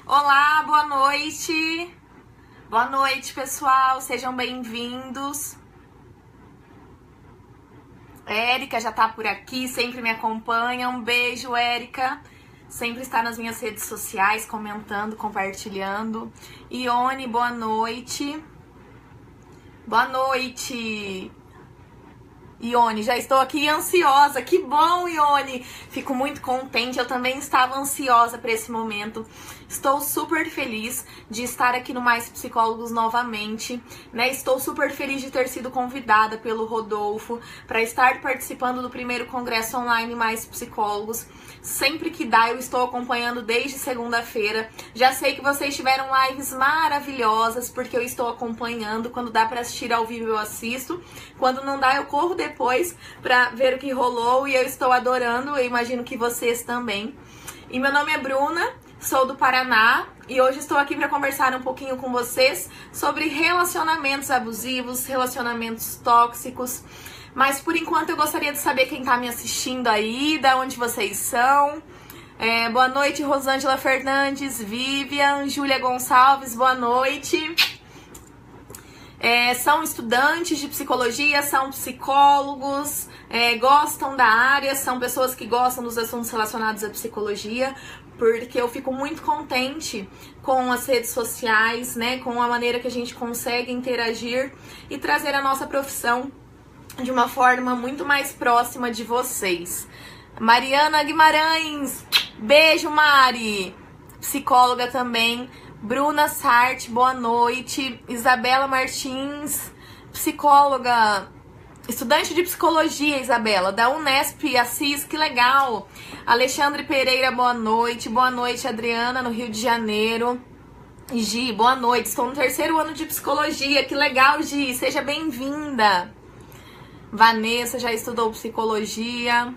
Olá, boa noite. Boa noite, pessoal. Sejam bem-vindos. Érica já tá por aqui, sempre me acompanha. Um beijo, Érica. Sempre está nas minhas redes sociais, comentando, compartilhando. Ione, boa noite. Boa noite. Ione, já estou aqui ansiosa. Que bom, Ione. Fico muito contente. Eu também estava ansiosa para esse momento. Estou super feliz de estar aqui no Mais Psicólogos novamente, né? Estou super feliz de ter sido convidada pelo Rodolfo para estar participando do primeiro congresso online Mais Psicólogos. Sempre que dá, eu estou acompanhando desde segunda-feira. Já sei que vocês tiveram lives maravilhosas, porque eu estou acompanhando. Quando dá para assistir ao vivo, eu assisto. Quando não dá, eu corro depois para ver o que rolou e eu estou adorando. Eu imagino que vocês também. E meu nome é Bruna, sou do Paraná e hoje estou aqui para conversar um pouquinho com vocês sobre relacionamentos abusivos, relacionamentos tóxicos. Mas por enquanto eu gostaria de saber quem tá me assistindo aí, da onde vocês são. Boa noite, Rosângela Fernandes, Vivian, Júlia Gonçalves, boa noite. São estudantes de psicologia, são psicólogos, gostam da área, são pessoas que gostam dos assuntos relacionados à psicologia, porque eu fico muito contente com as redes sociais, né, com a maneira que a gente consegue interagir e trazer a nossa profissão de uma forma muito mais próxima de vocês. Mariana Guimarães, beijo, Mari, psicóloga também. Bruna Sart, boa noite. Isabela Martins, psicóloga, estudante de psicologia, Isabela, da Unesp Assis, que legal. Alexandre Pereira, boa noite. Boa noite, Adriana, no Rio de Janeiro. Gi, boa noite. Estou no 3º ano de psicologia, que legal, Gi, seja bem-vinda. Vanessa já estudou psicologia.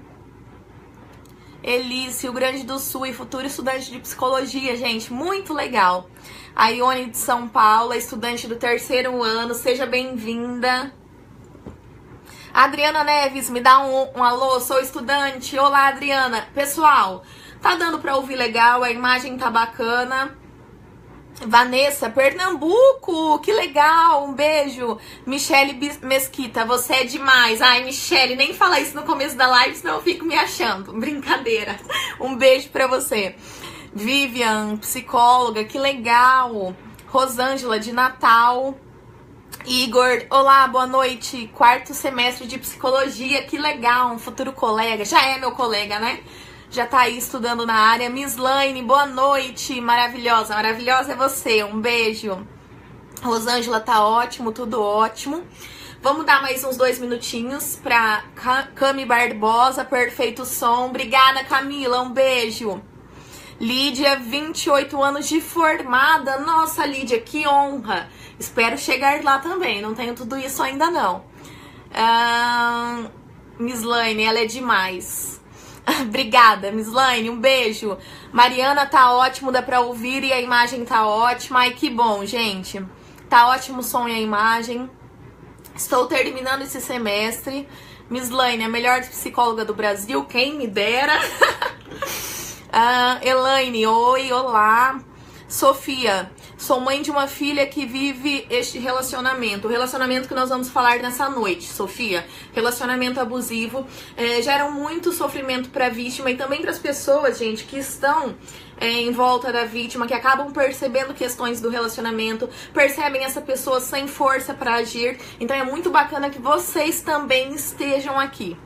Elis, Rio Grande do Sul e futuro estudante de psicologia, gente, muito legal. A Ione de São Paulo, estudante do 3º ano, seja bem-vinda. Adriana Neves, me dá um alô, sou estudante. Olá, Adriana. Pessoal, tá dando pra ouvir legal, a imagem tá bacana. Vanessa, Pernambuco, que legal, um beijo. Michele Mesquita, você é demais. Ai, Michele, nem fala isso no começo da live, senão eu fico me achando. Brincadeira. Um beijo pra você. Vivian, psicóloga, que legal. Rosângela, de Natal. Igor, olá, boa noite. 4º semestre de psicologia, que legal, um futuro colega. Já é meu colega, né? Já tá aí estudando na área. Miss Laine, boa noite. Maravilhosa, maravilhosa é você. Um beijo. Rosângela, tá ótimo, tudo ótimo. Vamos dar mais uns 2 minutinhos pra Cami Barbosa, perfeito som. Obrigada, Camila, um beijo. Lídia, 28 anos de formada. Nossa, Lídia, que honra. Espero chegar lá também, não tenho tudo isso ainda não. Miss Laine, ela é demais. Obrigada, Miss Laine, um beijo. Mariana, tá ótimo, dá pra ouvir e a imagem tá ótima. Ai, que bom, gente. Tá ótimo o som e a imagem. Estou terminando esse semestre. Miss Laine, a melhor psicóloga do Brasil, quem me dera. Elaine, oi, olá. Sofia, sou mãe de uma filha que vive este relacionamento. O relacionamento que nós vamos falar nessa noite, Sofia. Relacionamento abusivo. Gera muito sofrimento para a vítima e também para as pessoas, gente, que estão em volta da vítima, que acabam percebendo questões do relacionamento, percebem essa pessoa sem força para agir. Então é muito bacana que vocês também estejam aqui.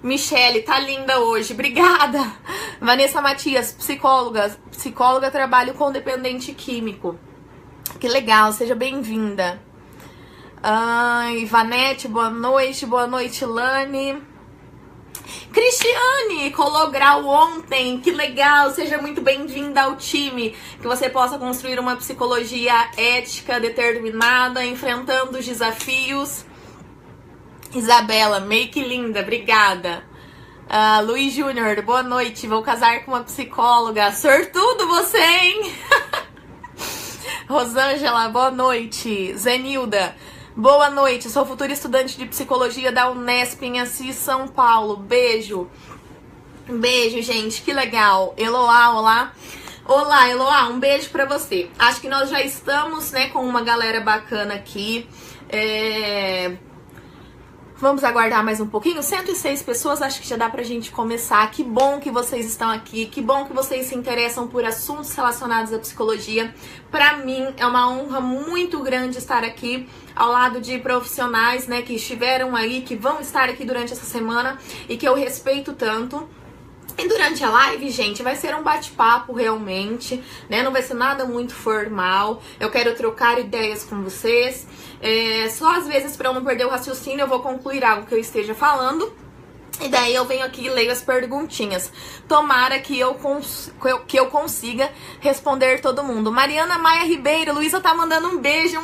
Michele, tá linda hoje, obrigada. Vanessa Matias, psicóloga, trabalho com dependente químico. Que legal, seja bem-vinda. Ivanete, boa noite, Lani. Cristiane, colou grau ontem, que legal, seja muito bem-vinda ao time. Que você possa construir uma psicologia ética, determinada, enfrentando os desafios. Isabela, make linda, obrigada. Luiz Júnior, boa noite, vou casar com uma psicóloga. Sortudo você, hein? Rosângela, boa noite. Zenilda, boa noite, sou futura estudante de psicologia da Unesp em Assis, São Paulo. Beijo. Beijo, gente, que legal. Eloá, olá. Olá, Eloá, um beijo pra você. Acho que nós já estamos, né, com uma galera bacana aqui. Vamos aguardar mais um pouquinho? 106 pessoas, acho que já dá pra gente começar. Que bom que vocês estão aqui, que bom que vocês se interessam por assuntos relacionados à psicologia. Pra mim é uma honra muito grande estar aqui ao lado de profissionais, né, que estiveram aí, que vão estar aqui durante essa semana e que eu respeito tanto. E durante a live, gente, vai ser um bate-papo realmente, né? Não vai ser nada muito formal. Eu quero trocar ideias com vocês. Só às vezes, para eu não perder o raciocínio, eu vou concluir algo que eu esteja falando. E daí eu venho aqui e leio as perguntinhas. Tomara que eu consiga responder todo mundo. Mariana Maia Ribeiro, Luísa tá mandando um beijo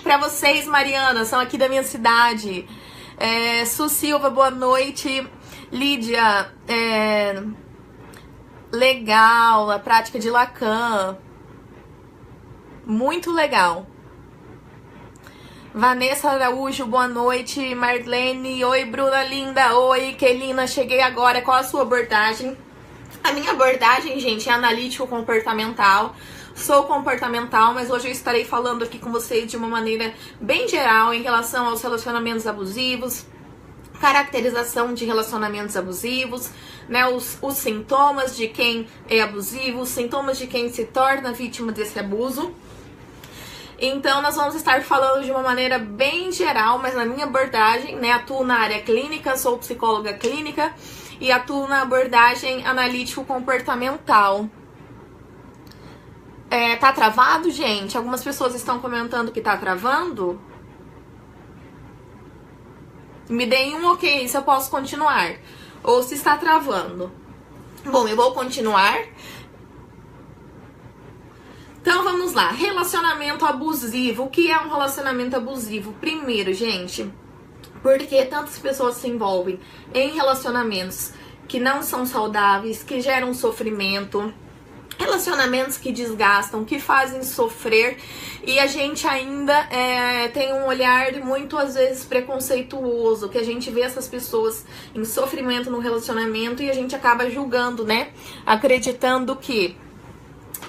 pra vocês, Mariana, são aqui da minha cidade. Su Silva, boa noite. Lídia, legal, a prática de Lacan, muito legal. Vanessa Araújo, boa noite. Marlene, oi Bruna linda, oi Kelina, cheguei agora, qual a sua abordagem? A minha abordagem, gente, é analítico-comportamental. Sou comportamental, mas hoje eu estarei falando aqui com vocês de uma maneira bem geral em relação aos relacionamentos abusivos, caracterização de relacionamentos abusivos, né, os sintomas de quem é abusivo, os sintomas de quem se torna vítima desse abuso. Então nós vamos estar falando de uma maneira bem geral, mas na minha abordagem, né, atuo na área clínica, sou psicóloga clínica e atuo na abordagem analítico-comportamental. Tá travado, gente? Algumas pessoas estão comentando que tá travando. Me deem um ok se eu posso continuar ou se está travando. Bom, eu vou continuar. Então vamos lá. Relacionamento abusivo. O que é um relacionamento abusivo? Primeiro, gente, porque tantas pessoas se envolvem em relacionamentos que não são saudáveis, que geram sofrimento, relacionamentos que desgastam, que fazem sofrer, e a gente ainda tem um olhar muito, às vezes, preconceituoso, que a gente vê essas pessoas em sofrimento no relacionamento e a gente acaba julgando, né? Acreditando que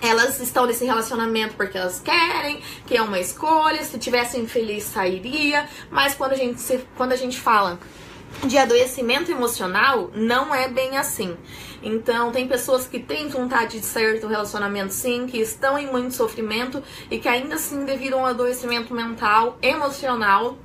elas estão nesse relacionamento porque elas querem, que é uma escolha, se tivessem feliz sairia, mas quando a gente fala de adoecimento emocional, não é bem assim. Então, tem pessoas que têm vontade de sair do relacionamento sim, que estão em muito sofrimento e que ainda assim, devido a um adoecimento mental, emocional,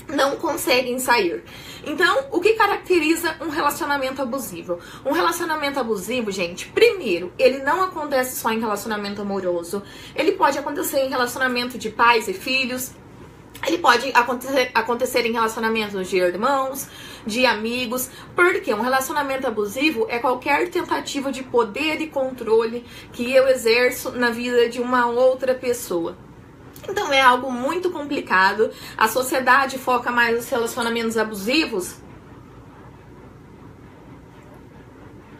não conseguem sair. Então, o que caracteriza um relacionamento abusivo? Um relacionamento abusivo, gente, primeiro, ele não acontece só em relacionamento amoroso. Ele pode acontecer em relacionamento de pais e filhos. Ele pode acontecer em relacionamentos de irmãos, de amigos, porque um relacionamento abusivo é qualquer tentativa de poder e controle que eu exerço na vida de uma outra pessoa. Então é algo muito complicado. A sociedade foca mais nos relacionamentos abusivos.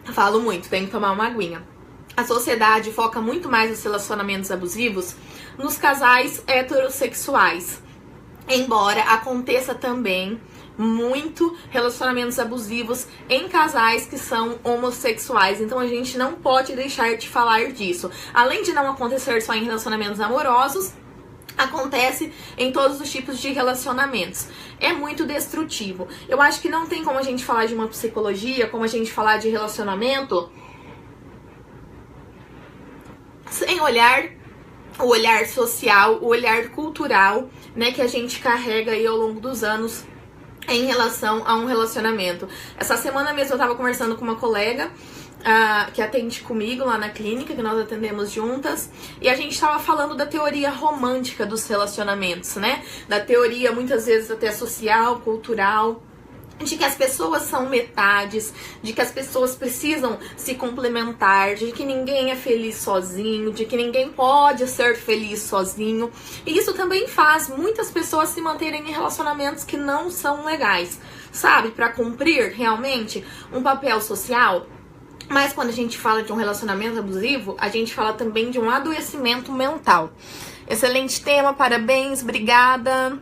Falo muito, tenho que tomar uma aguinha. A sociedade foca muito mais nos relacionamentos abusivos nos casais heterossexuais. Embora aconteça também muito relacionamentos abusivos em casais que são homossexuais. Então a gente não pode deixar de falar disso. Além de não acontecer só em relacionamentos amorosos, acontece em todos os tipos de relacionamentos. É muito destrutivo. Eu acho que não tem como a gente falar de uma psicologia, como a gente falar de relacionamento, sem olhar o olhar social, o olhar cultural, né, que a gente carrega aí ao longo dos anos em relação a um relacionamento. Essa semana mesmo eu tava conversando com uma colega que atende comigo lá na clínica, que nós atendemos juntas, e a gente tava falando da teoria romântica dos relacionamentos, né? Da teoria muitas vezes até social, cultural, de que as pessoas são metades, de que as pessoas precisam se complementar, de que ninguém é feliz sozinho, de que ninguém pode ser feliz sozinho. E isso também faz muitas pessoas se manterem em relacionamentos que não são legais, sabe? Para cumprir realmente um papel social. Mas quando a gente fala de um relacionamento abusivo, a gente fala também de um adoecimento mental. Excelente tema, parabéns, obrigada.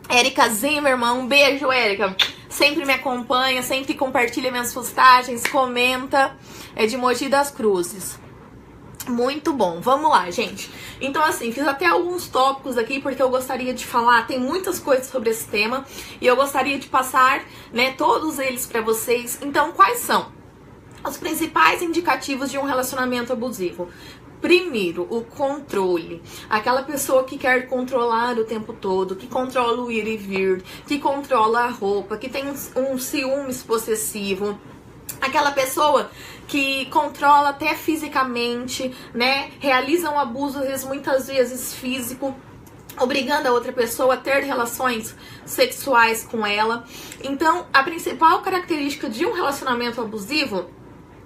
Érica Zimmermann, um beijo, Érica. Sempre me acompanha, sempre compartilha minhas postagens, comenta. É de Mogi das Cruzes. Muito bom, vamos lá, gente. Então, assim, fiz até alguns tópicos aqui porque eu gostaria de falar, tem muitas coisas sobre esse tema e eu gostaria de passar, né, todos eles pra vocês. Então, quais são os principais indicativos de um relacionamento abusivo? Primeiro, o controle. Aquela pessoa que quer controlar o tempo todo, que controla o ir e vir, que controla a roupa, que tem um ciúmes possessivo. Aquela pessoa que controla até fisicamente, né? Realiza um abuso, às vezes, muitas vezes físico, obrigando a outra pessoa a ter relações sexuais com ela. Então, a principal característica de um relacionamento abusivo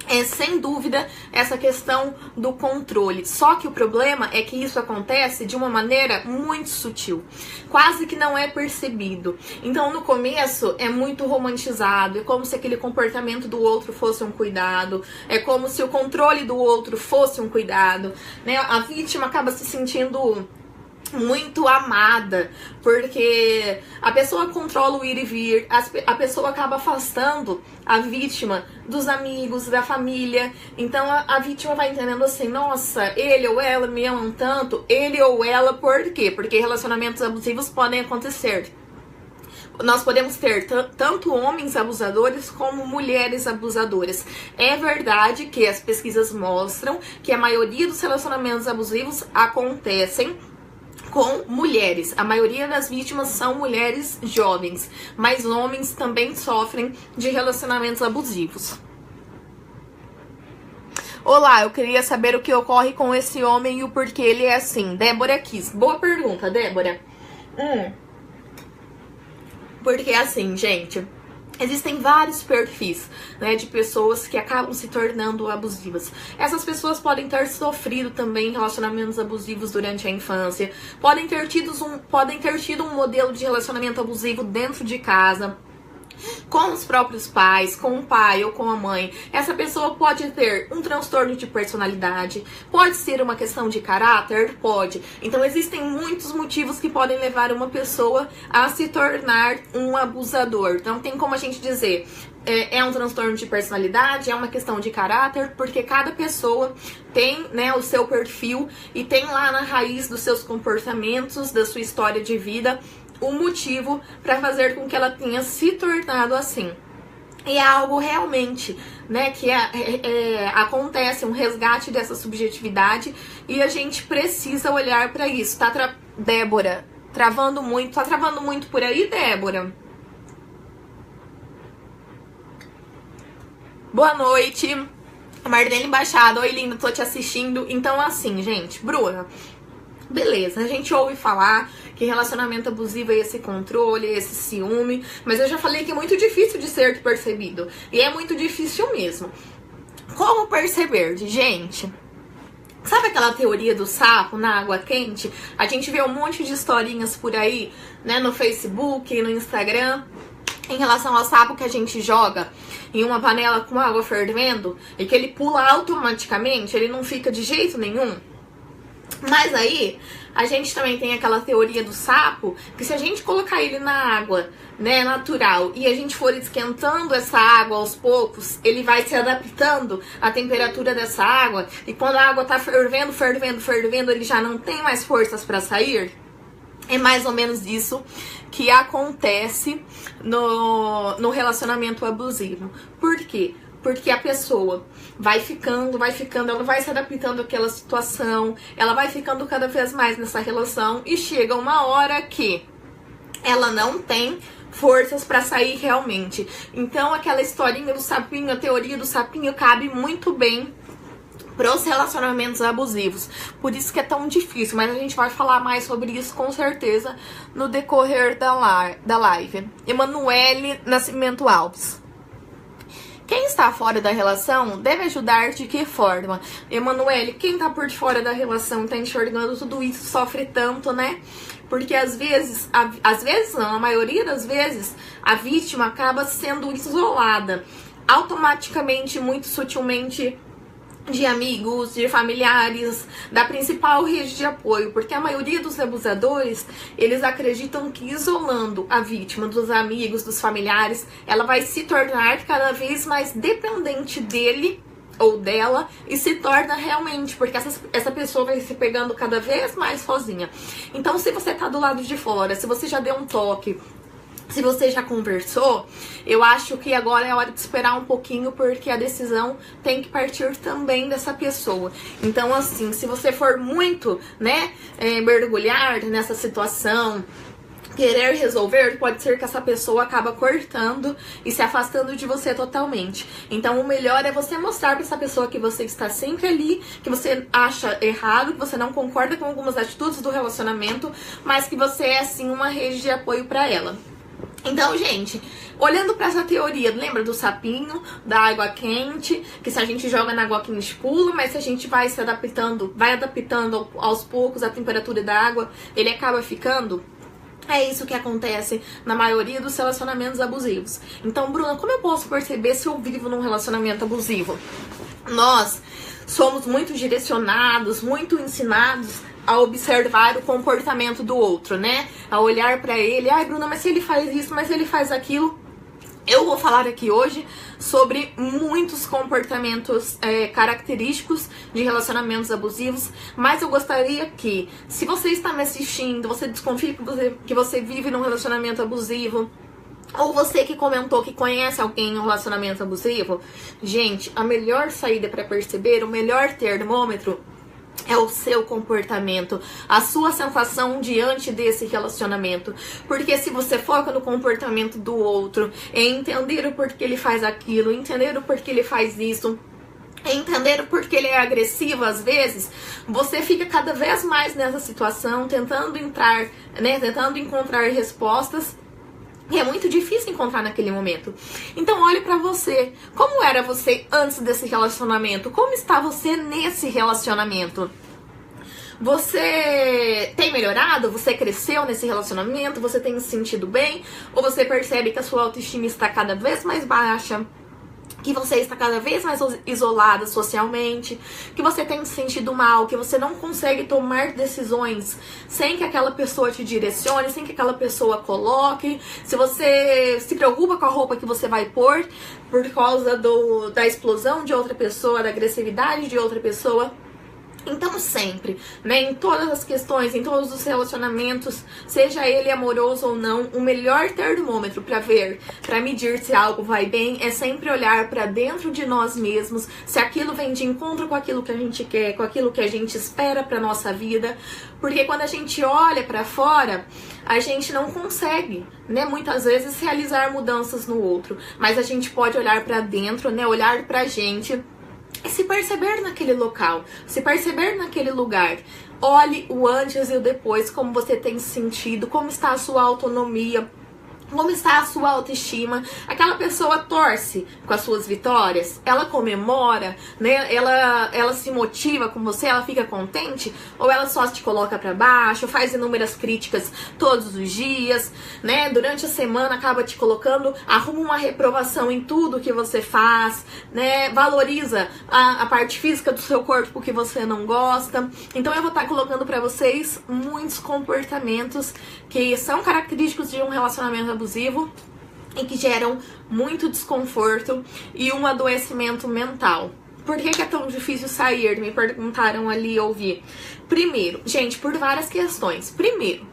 é, sem dúvida, essa questão do controle. Só que o problema é que isso acontece de uma maneira muito sutil, quase que não é percebido. Então, no começo, é muito romantizado, é como se aquele comportamento do outro fosse um cuidado, é como se o controle do outro fosse um cuidado, né? A vítima acaba se sentindo muito amada, porque a pessoa controla o ir e vir, a pessoa acaba afastando a vítima dos amigos, da família. Então a vítima vai entendendo assim, nossa, ele ou ela me amam tanto, ele ou ela, por quê? Porque relacionamentos abusivos podem acontecer. Nós podemos ter tanto homens abusadores como mulheres abusadoras. É verdade que as pesquisas mostram que a maioria dos relacionamentos abusivos acontecem com mulheres. A maioria das vítimas são mulheres jovens, mas homens também sofrem de relacionamentos abusivos. Olá, eu queria saber o que ocorre com esse homem e o porquê ele é assim. Débora quis. Boa pergunta, Débora. Porque assim, gente, existem vários perfis, né, de pessoas que acabam se tornando abusivas. Essas pessoas podem ter sofrido também relacionamentos abusivos durante a infância, podem ter tido um modelo de relacionamento abusivo dentro de casa, com os próprios pais, com o pai ou com a mãe. Essa pessoa pode ter um transtorno de personalidade, pode ser uma questão de caráter, pode. Então existem muitos motivos que podem levar uma pessoa a se tornar um abusador. Não tem como a gente dizer é um transtorno de personalidade, é uma questão de caráter, porque cada pessoa tem, né, o seu perfil e tem lá na raiz dos seus comportamentos, da sua história de vida, o motivo para fazer com que ela tenha se tornado assim. E é algo realmente, né, que acontece, um resgate dessa subjetividade, e a gente precisa olhar para isso. Débora, travando muito. Tá travando muito por aí, Débora? Boa noite. Marlene Machado, oi linda, tô te assistindo. Então assim, gente, Bruna, beleza, a gente ouve falar que relacionamento abusivo é esse controle, é esse ciúme, mas eu já falei que é muito difícil de ser percebido, e é muito difícil mesmo. Como perceber, gente? Sabe aquela teoria do sapo na água quente? A gente vê um monte de historinhas por aí, né, no Facebook, no Instagram, em relação ao sapo que a gente joga em uma panela com água fervendo e que ele pula automaticamente, ele não fica de jeito nenhum. Mas aí, a gente também tem aquela teoria do sapo, que se a gente colocar ele na água, né, natural, e a gente for esquentando essa água aos poucos, ele vai se adaptando à temperatura dessa água, e quando a água tá fervendo, ele já não tem mais forças para sair. É mais ou menos isso que acontece no relacionamento abusivo. Por quê? Porque a pessoa vai ficando, ela vai se adaptando àquela situação, ela vai ficando cada vez mais nessa relação e chega uma hora que ela não tem forças para sair realmente. Então aquela historinha do sapinho, a teoria do sapinho cabe muito bem para os relacionamentos abusivos. Por isso que é tão difícil, mas a gente vai falar mais sobre isso com certeza no decorrer da live. Emanuele Nascimento Alves. Quem está fora da relação deve ajudar de que forma? Emanuele, quem tá por fora da relação, tá enxergando tudo isso, sofre tanto, né? Porque às vezes não, a maioria das vezes, a vítima acaba sendo isolada automaticamente, muito sutilmente, de amigos, de familiares, da principal rede de apoio, porque a maioria dos abusadores, eles acreditam que isolando a vítima dos amigos, dos familiares, ela vai se tornar cada vez mais dependente dele ou dela e se torna realmente, porque essa pessoa vai se pegando cada vez mais sozinha. Então, se você tá do lado de fora, se você já deu um toque, se você já conversou, eu acho que agora é hora de esperar um pouquinho, porque a decisão tem que partir também dessa pessoa. Então, assim, se você for muito, né, mergulhar nessa situação, querer resolver, pode ser que essa pessoa acaba cortando e se afastando de você totalmente. Então, o melhor é você mostrar pra essa pessoa que você está sempre ali, que você acha errado, que você não concorda com algumas atitudes do relacionamento, mas que você é, sim, uma rede de apoio pra ela. Então, gente, olhando pra essa teoria, lembra do sapinho, da água quente, que se a gente joga na água quente pula, mas se a gente vai se adaptando, aos poucos a temperatura da água, ele acaba ficando? É isso que acontece na maioria dos relacionamentos abusivos. Então, Bruna, como eu posso perceber se eu vivo num relacionamento abusivo? Nós somos muito direcionados, muito ensinados a observar o comportamento do outro, né? A olhar pra ele, ai, Bruna, mas se ele faz isso, mas se ele faz aquilo. Eu vou falar aqui hoje sobre muitos comportamentos característicos de relacionamentos abusivos, mas eu gostaria que, se você está me assistindo, você desconfia que você vive num relacionamento abusivo, ou você que comentou que conhece alguém em um relacionamento abusivo, gente, a melhor saída para perceber, o melhor termômetro é o seu comportamento, a sua sensação diante desse relacionamento. Porque se você foca no comportamento do outro, em entender o porquê ele faz aquilo, entender o porquê ele faz isso, entender o porquê ele é agressivo às vezes, você fica cada vez mais nessa situação, tentando entrar, né, tentando encontrar respostas. E é muito difícil encontrar naquele momento. Então olhe pra você. Como era você antes desse relacionamento? Como está você nesse relacionamento? Você tem melhorado? Você cresceu nesse relacionamento? Você tem se sentido bem? Ou você percebe que a sua autoestima está cada vez mais baixa? Que você está cada vez mais isolada socialmente, que você tem se sentido mal, que você não consegue tomar decisões sem que aquela pessoa te direcione, sem que aquela pessoa coloque, se você se preocupa com a roupa que você vai pôr por causa da explosão de outra pessoa, da agressividade de outra pessoa. Então sempre, né, em todas as questões, em todos os relacionamentos, seja ele amoroso ou não, o melhor termômetro para ver, para medir se algo vai bem, é sempre olhar para dentro de nós mesmos, se aquilo vem de encontro com aquilo que a gente quer, com aquilo que a gente espera para nossa vida, porque quando a gente olha para fora, a gente não consegue, né, muitas vezes realizar mudanças no outro, mas a gente pode olhar para dentro, né, olhar pra gente e se perceber naquele local, se perceber naquele lugar. Olhe o antes e o depois, como você tem sentido, como está a sua autonomia, como está a sua autoestima. Aquela pessoa torce com as suas vitórias, ela comemora, né? Ela se motiva com você, ela fica contente, ou ela só te coloca pra baixo, faz inúmeras críticas todos os dias, né? Durante a semana acaba te colocando, arruma uma reprovação em tudo que você faz, né? Valoriza a parte física do seu corpo que você não gosta. Então eu vou estar colocando pra vocês muitos comportamentos que são característicos de um relacionamento abusivo e que geram muito desconforto e um adoecimento mental. Por que é tão difícil sair? Me perguntaram ali, ouvir. Primeiro, gente, por várias questões. Primeiro,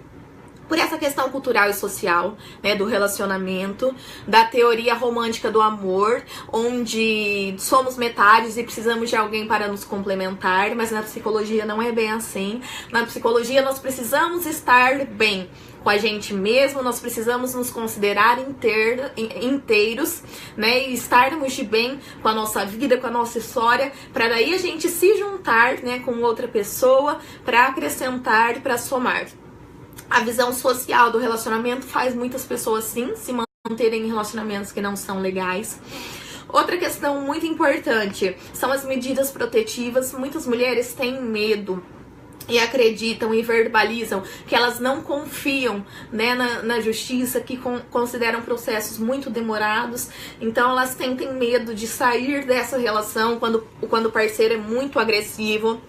por essa questão cultural e social, né, do relacionamento, da teoria romântica do amor, onde somos metades e precisamos de alguém para nos complementar, mas na psicologia não é bem assim. Na psicologia nós precisamos estar bem com a gente mesmo, nós precisamos nos considerar inteiros, né, e estarmos de bem com a nossa vida, com a nossa história, para daí a gente se juntar, né, com outra pessoa, para acrescentar, para somar. A visão social do relacionamento faz muitas pessoas, sim, se manterem em relacionamentos que não são legais. Outra questão muito importante são as medidas protetivas. Muitas mulheres têm medo e acreditam e verbalizam que elas não confiam, né, na justiça, que consideram processos muito demorados. Então elas têm medo de sair dessa relação quando o parceiro é muito agressivo.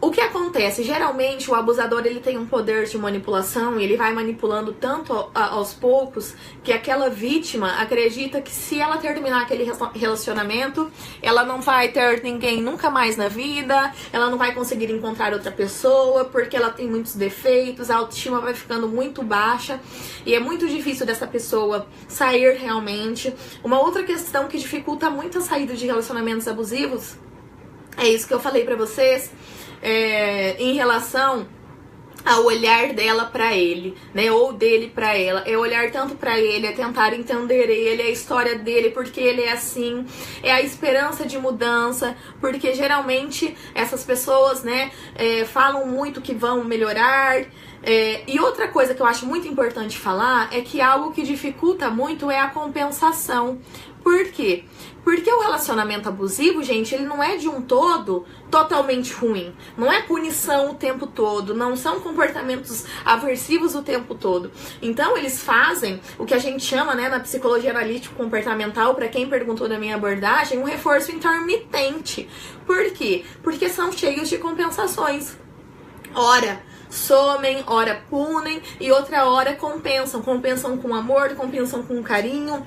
O que acontece? Geralmente o abusador ele tem um poder de manipulação e ele vai manipulando tanto aos poucos que aquela vítima acredita que se ela terminar aquele relacionamento, ela não vai ter ninguém nunca mais na vida, ela não vai conseguir encontrar outra pessoa porque ela tem muitos defeitos, a autoestima vai ficando muito baixa e é muito difícil dessa pessoa sair realmente. Uma outra questão que dificulta muito a saída de relacionamentos abusivos é isso que eu falei pra vocês. Em relação ao olhar dela pra ele, né, ou dele pra ela, é olhar tanto pra ele, é tentar entender ele, a história dele, porque ele é assim, é a esperança de mudança, porque geralmente essas pessoas, né, falam muito que vão melhorar. E outra coisa que eu acho muito importante falar é que algo que dificulta muito é a compensação. Por quê? Porque o relacionamento abusivo, gente, ele não é de um todo totalmente ruim. Não é punição o tempo todo, não são comportamentos aversivos o tempo todo. Então, eles fazem o que a gente chama, né, na psicologia analítico-comportamental, para quem perguntou da minha abordagem, um reforço intermitente. Por quê? Porque são cheios de compensações. Ora somem, ora punem e outra hora compensam. Compensam com amor, compensam com carinho,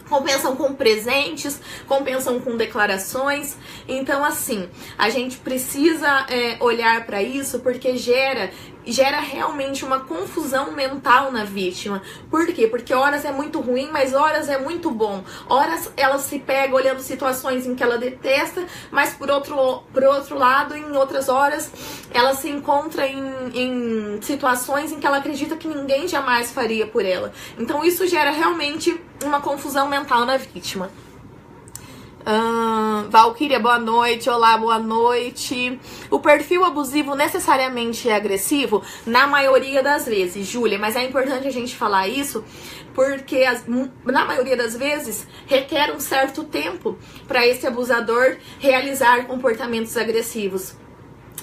compensam com presentes, compensam com declarações. Então, assim, a gente precisa olhar para isso porque gera realmente uma confusão mental na vítima. Por quê? Porque horas é muito ruim, mas horas é muito bom. Horas ela se pega olhando situações em que ela detesta, mas por outro lado, em outras horas, ela se encontra em situações em que ela acredita que ninguém jamais faria por ela. Então isso gera realmente uma confusão mental na vítima. Valquíria, boa noite. Olá, boa noite. O perfil abusivo necessariamente é agressivo? Na maioria das vezes, Júlia, mas é importante a gente falar isso porque na maioria das vezes requer um certo tempo para esse abusador realizar comportamentos agressivos.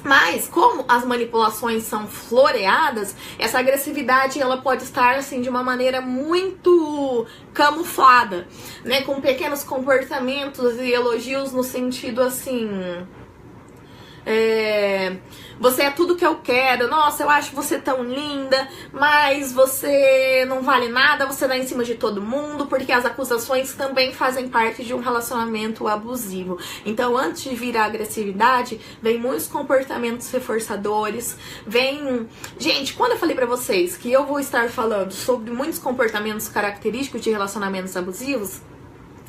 Mas, como as manipulações são floreadas, essa agressividade ela pode estar assim de uma maneira muito camuflada, né? Com pequenos comportamentos e elogios no sentido assim... você é tudo que eu quero, nossa, eu acho você tão linda, mas você não vale nada, você dá em cima de todo mundo, porque as acusações também fazem parte de um relacionamento abusivo. Então, antes de vir a agressividade, vem muitos comportamentos reforçadores, Gente, quando eu falei pra vocês que eu vou estar falando sobre muitos comportamentos característicos de relacionamentos abusivos,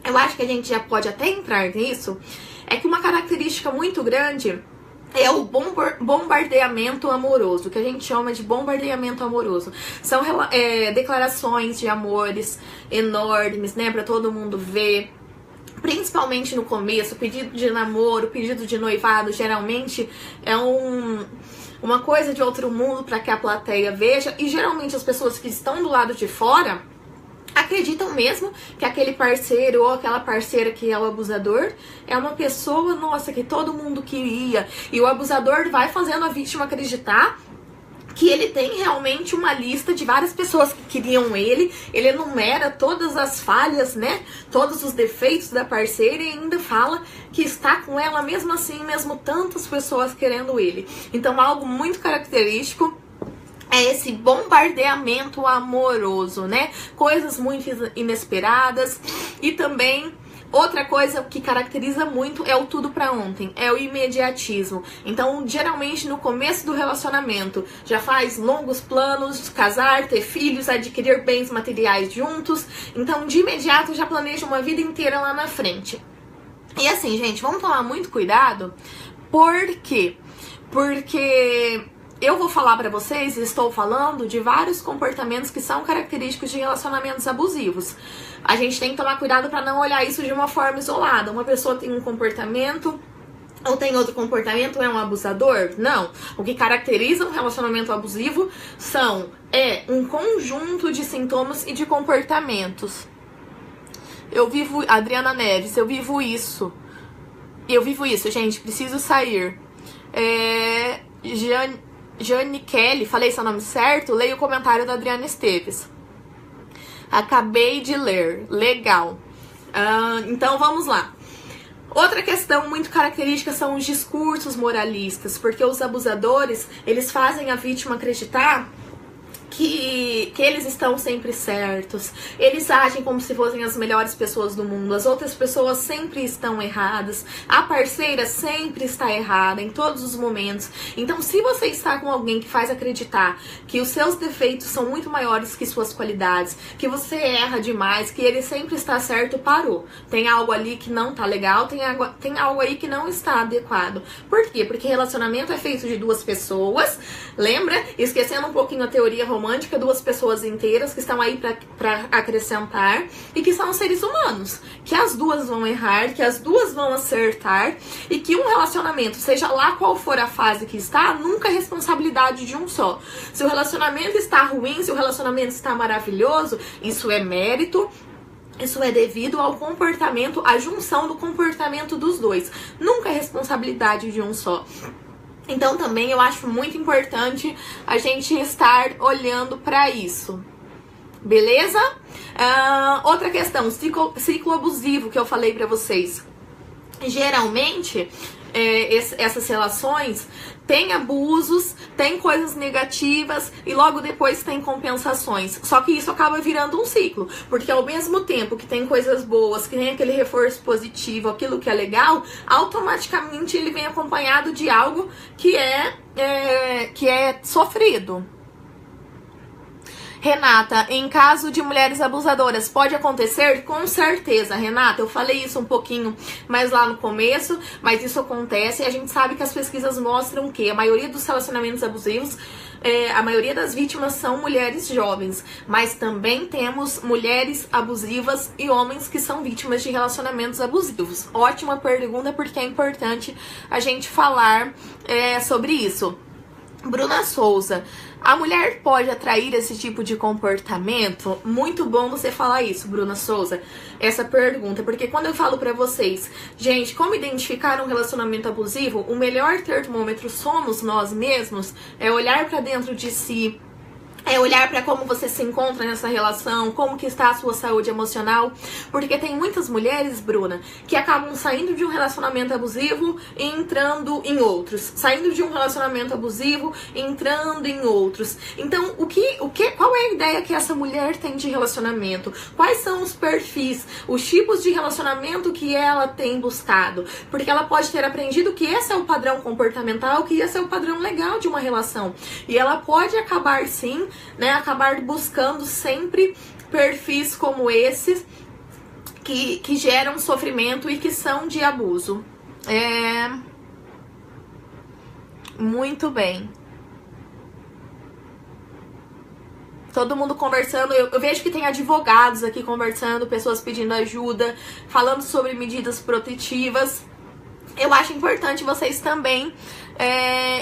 eu acho que a gente já pode até entrar nisso, é que uma característica muito grande é o bombardeamento amoroso, que a gente chama de bombardeamento amoroso. São declarações de amores enormes, né, pra todo mundo ver. Principalmente no começo, pedido de namoro, pedido de noivado, geralmente é uma coisa de outro mundo para que a plateia veja. E geralmente as pessoas que estão do lado de fora acreditam mesmo que aquele parceiro ou aquela parceira que é o abusador é uma pessoa, nossa, que todo mundo queria. E o abusador vai fazendo a vítima acreditar que ele tem realmente uma lista de várias pessoas que queriam ele enumera todas as falhas, né, todos os defeitos da parceira e ainda fala que está com ela mesmo assim, mesmo tantas pessoas querendo ele. Então, algo muito característico é esse bombardeamento amoroso, né? Coisas muito inesperadas. E também outra coisa que caracteriza muito é o tudo pra ontem, é o imediatismo. Então, geralmente no começo do relacionamento, já faz longos planos, casar, ter filhos, adquirir bens materiais juntos. Então, de imediato já planeja uma vida inteira lá na frente. E assim, gente, vamos tomar muito cuidado. Por quê? Porque eu vou falar pra vocês, estou falando de vários comportamentos que são característicos de relacionamentos abusivos. A gente tem que tomar cuidado pra não olhar isso de uma forma isolada. Uma pessoa tem um comportamento ou tem outro comportamento, é um abusador? Não. O que caracteriza um relacionamento abusivo é um conjunto de sintomas e de comportamentos. Adriana Neves, eu vivo isso, gente, preciso sair. Jane Kelly, falei seu nome certo? Leia o comentário da Adriana Esteves. Acabei de ler. Legal. Então vamos lá. Outra questão muito característica são os discursos moralistas, porque os abusadores, eles fazem a vítima acreditar que eles estão sempre certos, eles agem como se fossem as melhores pessoas do mundo, as outras pessoas sempre estão erradas, a parceira sempre está errada em todos os momentos. Então, se você está com alguém que faz acreditar que os seus defeitos são muito maiores que suas qualidades, que você erra demais, que ele sempre está certo, parou. Tem algo ali que não tá legal, tem algo aí que não está adequado. Por quê? Porque relacionamento é feito de duas pessoas, lembra? Esquecendo um pouquinho a teoria romântica, duas pessoas inteiras que estão aí para acrescentar e que são seres humanos, que as duas vão errar, que as duas vão acertar e que um relacionamento, seja lá qual for a fase que está, nunca é responsabilidade de um só. Se o relacionamento está ruim, se o relacionamento está maravilhoso, isso é mérito. Isso é devido ao comportamento, à junção do comportamento dos dois. Nunca é responsabilidade de um só. Então também eu acho muito importante a gente estar olhando para isso. Beleza? Outra questão, ciclo abusivo que eu falei para vocês. Geralmente, essas relações tem abusos, tem coisas negativas e logo depois tem compensações. Só que isso acaba virando um ciclo, porque ao mesmo tempo que tem coisas boas, que tem aquele reforço positivo, aquilo que é legal, automaticamente ele vem acompanhado de algo que é sofrido. Renata, em caso de mulheres abusadoras, pode acontecer? Com certeza, Renata. Eu falei isso um pouquinho mais lá no começo, mas isso acontece e a gente sabe que as pesquisas mostram que a maioria dos relacionamentos abusivos, a maioria das vítimas são mulheres jovens, mas também temos mulheres abusivas e homens que são vítimas de relacionamentos abusivos. Ótima pergunta, porque é importante a gente falar sobre isso. Bruna Souza, a mulher pode atrair esse tipo de comportamento? Muito bom você falar isso, Bruna Souza, essa pergunta, porque quando eu falo pra vocês, gente, como identificar um relacionamento abusivo, o melhor termômetro somos nós mesmos, é olhar pra dentro de si, é olhar para como você se encontra nessa relação, como que está a sua saúde emocional, porque tem muitas mulheres, Bruna, que acabam saindo de um relacionamento abusivo e entrando em outros, saindo de um relacionamento abusivo e entrando em outros. Então, qual é a ideia que essa mulher tem de relacionamento? Quais são os perfis, os tipos de relacionamento que ela tem buscado? Porque ela pode ter aprendido que esse é o padrão comportamental, que esse é o padrão legal de uma relação. E ela pode acabar sim, acabar buscando sempre perfis como esses que geram sofrimento e que são de abuso. Muito bem. Todo mundo conversando, eu vejo que tem advogados aqui conversando, pessoas pedindo ajuda, falando sobre medidas protetivas. Eu acho importante vocês também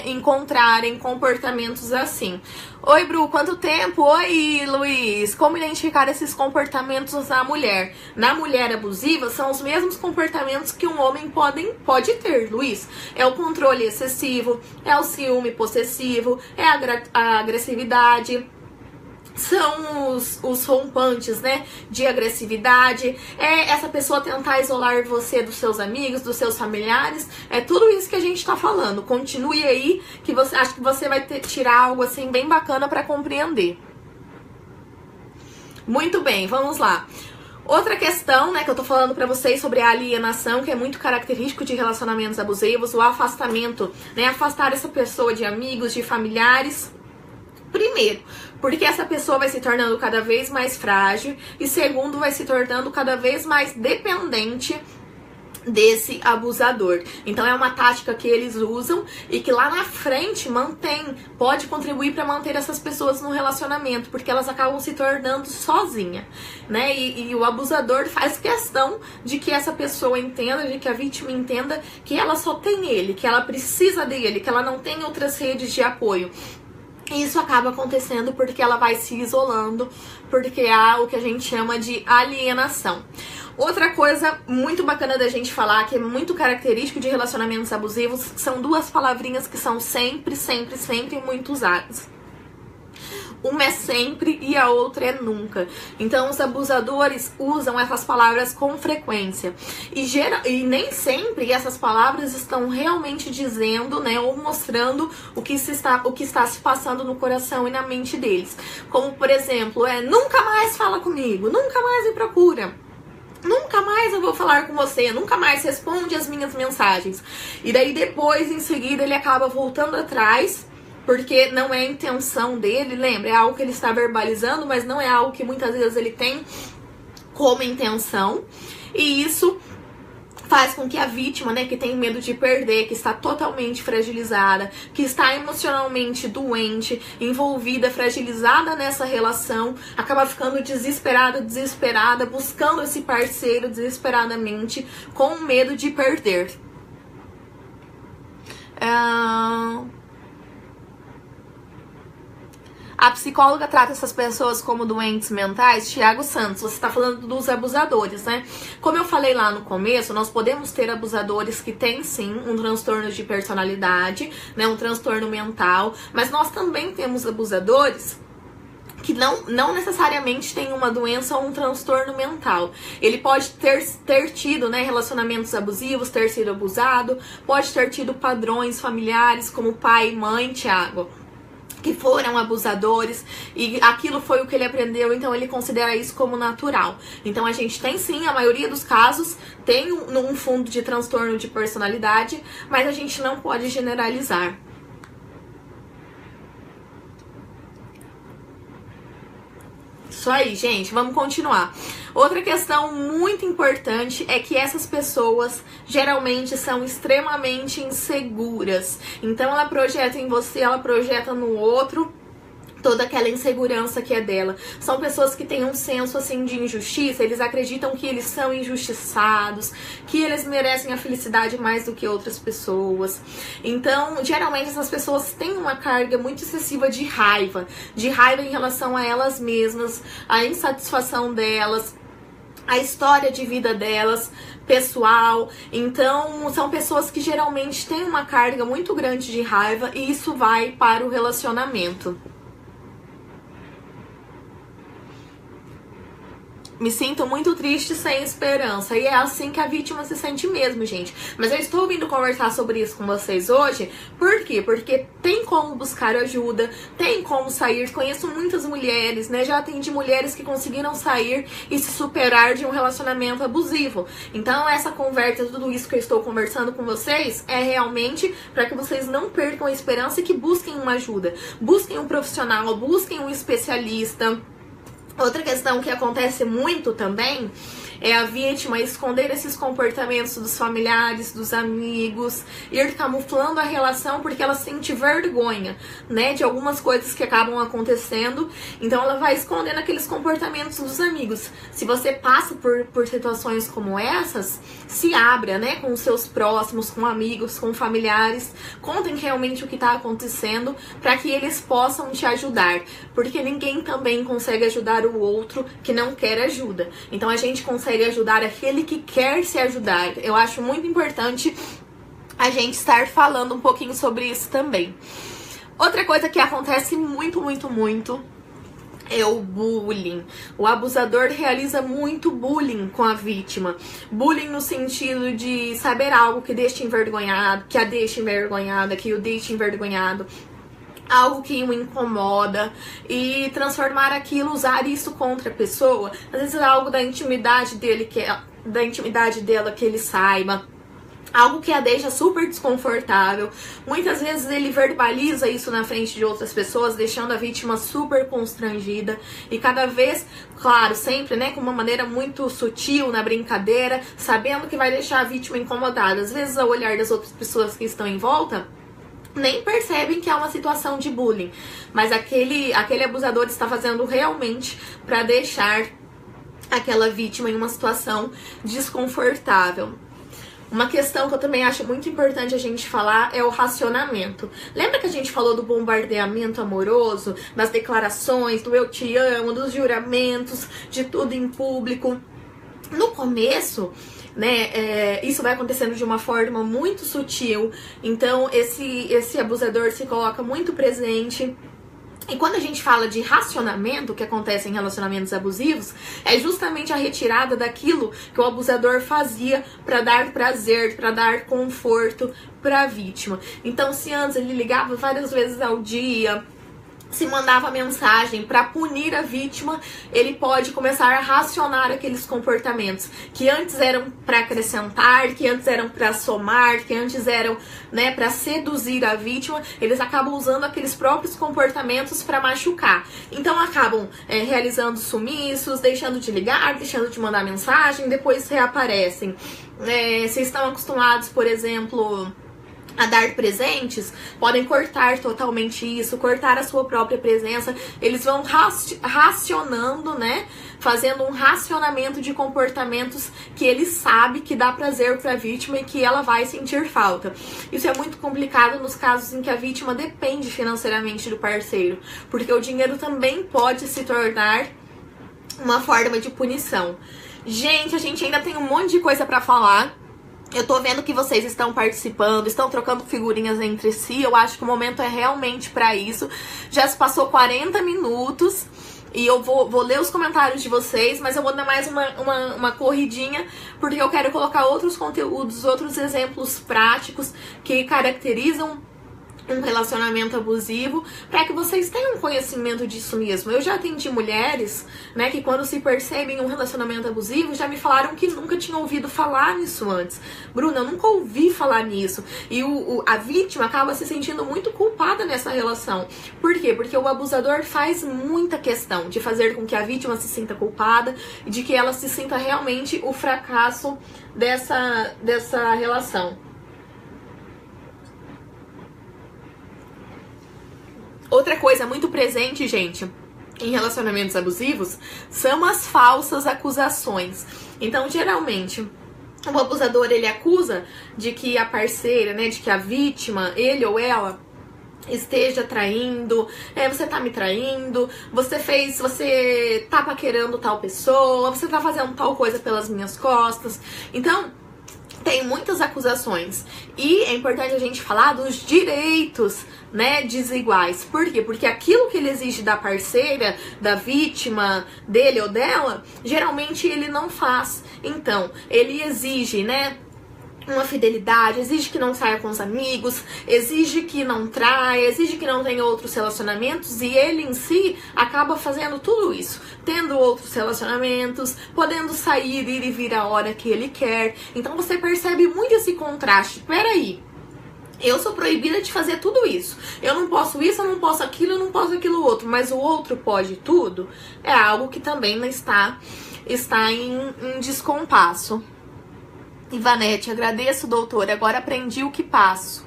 encontrarem comportamentos assim. Oi, Bru, quanto tempo? Oi, Luiz. Como identificar esses comportamentos na mulher? Na mulher abusiva, são os mesmos comportamentos que um homem pode ter, Luiz. É o controle excessivo, é o ciúme possessivo, é a agressividade. São os rompantes, de agressividade, é essa pessoa tentar isolar você dos seus amigos, dos seus familiares, é tudo isso que a gente tá falando. Continue aí, que acho que você vai tirar algo assim bem bacana pra compreender. Muito bem, vamos lá. Outra questão, que eu tô falando pra vocês sobre a alienação, que é muito característico de relacionamentos abusivos, o afastamento, afastar essa pessoa de amigos, de familiares. Primeiro, porque essa pessoa vai se tornando cada vez mais frágil e segundo, vai se tornando cada vez mais dependente desse abusador. Então é uma tática que eles usam e que lá na frente pode contribuir para manter essas pessoas no relacionamento, porque elas acabam se tornando sozinhas, E o abusador faz questão de que essa pessoa entenda, de que a vítima entenda que ela só tem ele, que ela precisa dele, que ela não tem outras redes de apoio. E isso acaba acontecendo porque ela vai se isolando, porque há o que a gente chama de alienação. Outra coisa muito bacana da gente falar, que é muito característico de relacionamentos abusivos, são duas palavrinhas que são sempre, sempre, sempre muito usadas. Uma é sempre e a outra é nunca. Então os abusadores usam essas palavras com frequência. E nem sempre essas palavras estão realmente dizendo, né, ou mostrando o que está se passando no coração e na mente deles. Como, por exemplo, nunca mais fala comigo, nunca mais me procura. Nunca mais eu vou falar com você, nunca mais responde as minhas mensagens. E daí depois, em seguida, ele acaba voltando atrás, porque não é a intenção dele, lembra? É algo que ele está verbalizando, mas não é algo que muitas vezes ele tem como intenção. E isso faz com que a vítima, né, que tem medo de perder, que está totalmente fragilizada, que está emocionalmente doente, envolvida, fragilizada nessa relação, acaba ficando desesperada, buscando esse parceiro desesperadamente, com medo de perder. A psicóloga trata essas pessoas como doentes mentais. Tiago Santos, você está falando dos abusadores, né? Como eu falei lá no começo, nós podemos ter abusadores que têm sim um transtorno de personalidade, né, um transtorno mental, mas nós também temos abusadores que não necessariamente tem uma doença ou um transtorno mental. Ele pode ter tido, né, relacionamentos abusivos, ter sido abusado, pode ter tido padrões familiares como pai e mãe, Tiago, que foram abusadores, e aquilo foi o que ele aprendeu, então ele considera isso como natural. Então a gente tem sim, a maioria dos casos tem um fundo de transtorno de personalidade, mas a gente não pode generalizar. Isso aí, gente, vamos continuar. Outra questão muito importante é que essas pessoas geralmente são extremamente inseguras. Então ela projeta em você, ela projeta no outro toda aquela insegurança que é dela. São pessoas que têm um senso assim de injustiça, eles acreditam que eles são injustiçados, que eles merecem a felicidade mais do que outras pessoas. Então, geralmente essas pessoas têm uma carga muito excessiva de raiva em relação a elas mesmas, a insatisfação delas, a história de vida delas, pessoal. Então, são pessoas que geralmente têm uma carga muito grande de raiva e isso vai para o relacionamento. Me sinto muito triste, sem esperança. E é assim que a vítima se sente mesmo, gente. Mas eu estou vindo conversar sobre isso com vocês hoje. Por quê? Porque tem como buscar ajuda, tem como sair. Conheço muitas mulheres, né? Já atendi mulheres que conseguiram sair e se superar de um relacionamento abusivo. Então, essa conversa, tudo isso que eu estou conversando com vocês, é realmente para que vocês não percam a esperança e que busquem uma ajuda. Busquem um profissional, busquem um especialista. Outra questão que acontece muito também é a vítima esconder esses comportamentos dos familiares, dos amigos, ir camuflando a relação porque ela sente vergonha, né, de algumas coisas que acabam acontecendo. Então ela vai escondendo aqueles comportamentos dos amigos. Se você passa por situações como essas, se abra, né, com os seus próximos, com amigos, com familiares, contem realmente o que está acontecendo para que eles possam te ajudar, porque ninguém também consegue ajudar o outro que não quer ajuda. Então a gente consegue ajudar aquele que quer se ajudar. Eu acho muito importante a gente estar falando um pouquinho sobre isso também. Outra coisa que acontece muito é o bullying. O abusador realiza muito bullying com a vítima. Bullying no sentido de saber algo que deixa envergonhado, que a deixa envergonhada, que o deixa envergonhado, algo que o incomoda, e transformar aquilo, usar isso contra a pessoa. Às vezes é algo da intimidade dele, da intimidade dela, que ele saiba, algo que a deixa super desconfortável. Muitas vezes ele verbaliza isso na frente de outras pessoas, deixando a vítima super constrangida. E cada vez, claro, sempre, né, com uma maneira muito sutil, na brincadeira, sabendo que vai deixar a vítima incomodada. Às vezes, ao olhar das outras pessoas que estão em volta, nem percebem que é uma situação de bullying, mas aquele abusador está fazendo realmente para deixar aquela vítima em uma situação desconfortável. Uma questão que eu também acho muito importante a gente falar é o racionamento. Lembra que a gente falou do bombardeamento amoroso, das declarações, do eu te amo, dos juramentos, de tudo em público? No começo, né, isso vai acontecendo de uma forma muito sutil. Então esse abusador se coloca muito presente E quando a gente fala de racionamento, que acontece em relacionamentos abusivos, é justamente a retirada daquilo que o abusador fazia para dar prazer, para dar conforto para a vítima. Então, se antes ele ligava várias vezes ao dia, se mandava mensagem para punir a vítima, ele pode começar a racionar aqueles comportamentos que antes eram para acrescentar, que antes eram para somar, que antes eram, né, para seduzir a vítima. Eles acabam usando aqueles próprios comportamentos para machucar. Então acabam realizando sumiços, deixando de ligar, deixando de mandar mensagem, depois reaparecem. Vocês estão acostumados, por exemplo, a dar presentes, podem cortar totalmente isso, cortar a sua própria presença. Eles vão racionando, né? Fazendo um racionamento de comportamentos que ele sabe que dá prazer para a vítima e que ela vai sentir falta. Isso é muito complicado nos casos em que a vítima depende financeiramente do parceiro, porque o dinheiro também pode se tornar uma forma de punição. Gente, a gente ainda tem um monte de coisa para falar. Eu tô vendo que vocês estão participando, estão trocando figurinhas entre si. Eu acho que o momento é realmente pra isso. Já se passou 40 minutos e eu vou ler os comentários de vocês, mas eu vou dar mais uma corridinha, porque eu quero colocar outros conteúdos, outros exemplos práticos que caracterizam um relacionamento abusivo, para que vocês tenham conhecimento disso mesmo. Eu já atendi mulheres, né, que quando se percebem um relacionamento abusivo, já me falaram que nunca tinham ouvido falar nisso antes. Bruna, eu nunca ouvi falar nisso. E a vítima acaba se sentindo muito culpada nessa relação. Por quê? Porque o abusador faz muita questão de fazer com que a vítima se sinta culpada e de que ela se sinta realmente o fracasso dessa relação. Outra coisa muito presente, gente, em relacionamentos abusivos, são as falsas acusações. Então, geralmente, o abusador, ele acusa de que a parceira, né, de que a vítima, ele ou ela, esteja traindo, você tá me traindo, você tá paquerando tal pessoa, você tá fazendo tal coisa pelas minhas costas. Então, tem muitas acusações. E é importante a gente falar dos direitos, né, desiguais. Por quê? Porque aquilo que ele exige da parceira, da vítima, dele ou dela, geralmente ele não faz. Então, ele exige, né, uma fidelidade, exige que não saia com os amigos, exige que não traia, exige que não tenha outros relacionamentos, e ele em si acaba fazendo tudo isso, tendo outros relacionamentos, podendo sair, ir e vir a hora que ele quer. Então você percebe muito esse contraste. Peraí, eu sou proibida de fazer tudo isso, eu não posso isso, eu não posso aquilo, eu não posso aquilo outro, mas o outro pode tudo? É algo que também não está em descompasso. Ivanete, agradeço, doutora, agora aprendi o que passo.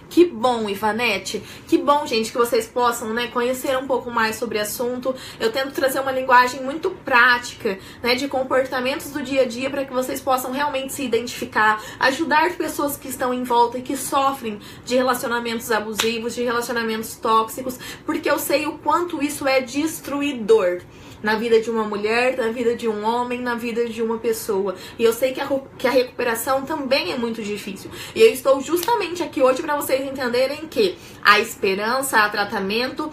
Que bom, Ivanete. Que bom, gente, que vocês possam, né, conhecer um pouco mais sobre o assunto. Eu tento trazer uma linguagem muito prática, né, de comportamentos do dia a dia, para que vocês possam realmente se identificar, ajudar pessoas que estão em volta e que sofrem de relacionamentos abusivos, de relacionamentos tóxicos, porque eu sei o quanto isso é destruidor na vida de uma mulher, na vida de um homem, na vida de uma pessoa. E eu sei que a recuperação também é muito difícil. E eu estou justamente aqui hoje para vocês entenderem que há esperança, há tratamento,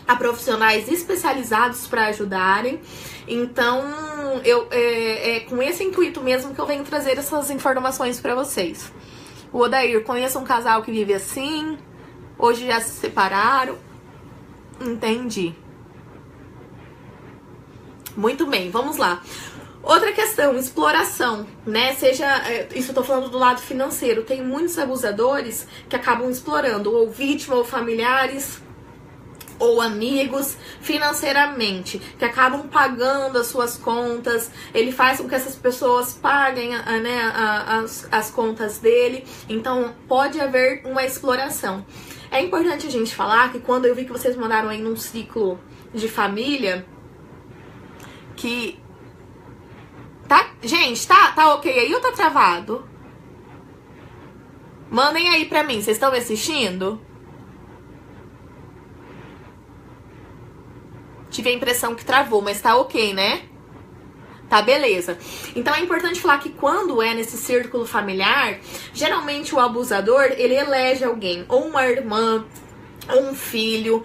há profissionais especializados para ajudarem. Então, é com esse intuito mesmo que eu venho trazer essas informações para vocês. O Odair, conheço um casal que vive assim, hoje já se separaram. Entendi. Muito bem, vamos lá. Outra questão, exploração, né? Isso eu tô falando do lado financeiro. Tem muitos abusadores que acabam explorando ou vítima, ou familiares, ou amigos financeiramente, que acabam pagando as suas contas. Ele faz com que essas pessoas paguem, né, as contas dele. Então pode haver uma exploração. É importante a gente falar que quando eu vi que vocês mandaram aí num ciclo de família, que tá, gente, tá ok aí ou tá travado? Mandem aí pra mim, vocês estão me assistindo? Tive a impressão que travou, mas tá ok, né? Tá, beleza. Então é importante falar que quando é nesse círculo familiar, geralmente o abusador, ele elege alguém, ou uma irmã, um filho,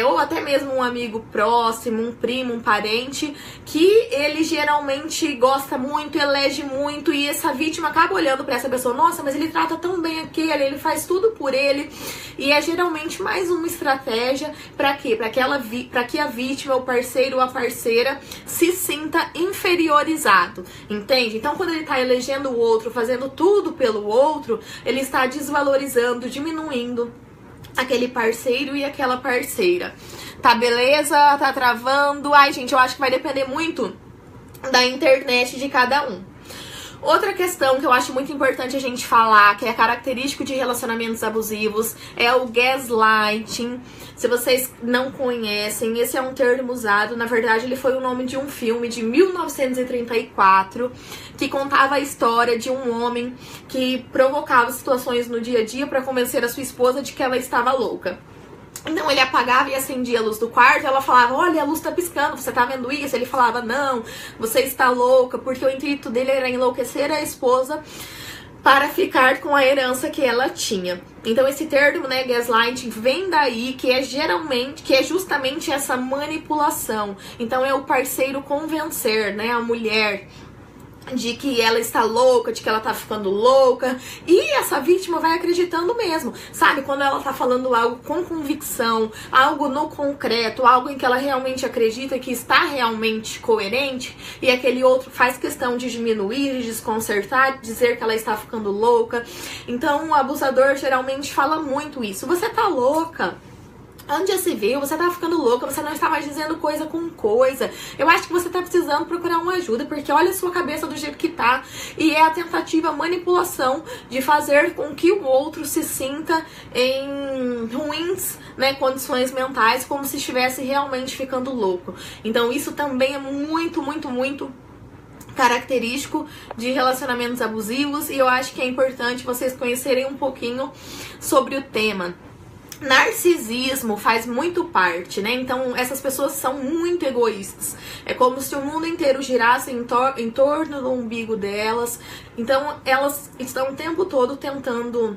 ou até mesmo um amigo próximo, um primo, um parente, que ele geralmente gosta muito, elege muito, e essa vítima acaba olhando pra essa pessoa, nossa, mas ele trata tão bem aquele, ele faz tudo por ele, e é geralmente mais uma estratégia pra quê? Pra que a vítima, o parceiro ou a parceira se sinta inferiorizado, entende? Então quando ele tá elegendo o outro, fazendo tudo pelo outro, ele está desvalorizando, diminuindo aquele parceiro e aquela parceira. Tá beleza? Tá travando? Ai, gente, eu acho que vai depender muito da internet de cada um. Outra questão que eu acho muito importante a gente falar, que é característico de relacionamentos abusivos, é o gaslighting. Se vocês não conhecem, esse é um termo usado, na verdade ele foi o nome de um filme de 1934, que contava a história de um homem que provocava situações no dia a dia para convencer a sua esposa de que ela estava louca. Então ele apagava e acendia a luz do quarto, ela falava, olha, a luz tá piscando, você tá vendo isso? Ele falava, não, você está louca, porque o intuito dele era enlouquecer a esposa para ficar com a herança que ela tinha. Então esse termo, né, gaslighting, vem daí, que é justamente essa manipulação. Então é o parceiro convencer, né, a mulher de que ela está louca, de que ela tá ficando louca, e essa vítima vai acreditando mesmo, sabe? Quando ela tá falando algo com convicção, algo no concreto, algo em que ela realmente acredita, que está realmente coerente, e aquele outro faz questão de diminuir, de desconcertar, de dizer que ela está ficando louca. Então o abusador geralmente fala muito isso, você tá louca? Onde já se viu? Você tá ficando louca, você não está mais dizendo coisa com coisa. Eu acho que você tá precisando procurar uma ajuda, porque olha a sua cabeça do jeito que tá. E é a tentativa, a manipulação de fazer com que o outro se sinta em ruins, né, condições mentais, como se estivesse realmente ficando louco. Então isso também é muito, muito, muito característico de relacionamentos abusivos, e eu acho que é importante vocês conhecerem um pouquinho sobre o tema. Narcisismo faz muito parte, né? Então essas pessoas são muito egoístas. É como se o mundo inteiro girasse em torno do umbigo delas. Então elas estão o tempo todo tentando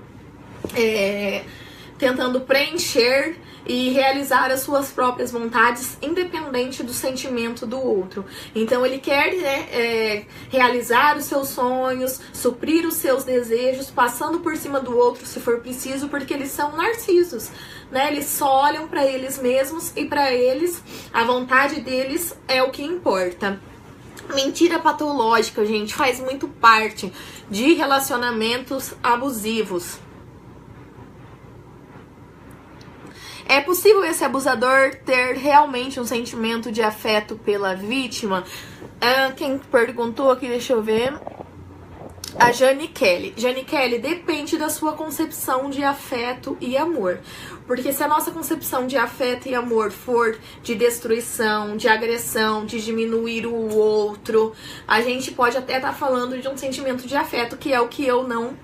preencher e realizar as suas próprias vontades, independente do sentimento do outro. Então ele quer, né, realizar os seus sonhos, suprir os seus desejos, passando por cima do outro se for preciso, porque eles são narcisos, né? Eles só olham para eles mesmos, e para eles a vontade deles é o que importa. Mentira patológica, gente, faz muito parte de relacionamentos abusivos. É possível esse abusador ter realmente um sentimento de afeto pela vítima? Quem perguntou aqui, deixa eu ver. A Jane Kelly. Jane Kelly, depende da sua concepção de afeto e amor. Porque se a nossa concepção de afeto e amor for de destruição, de agressão, de diminuir o outro, a gente pode até estar falando de um sentimento de afeto, que é o que eu não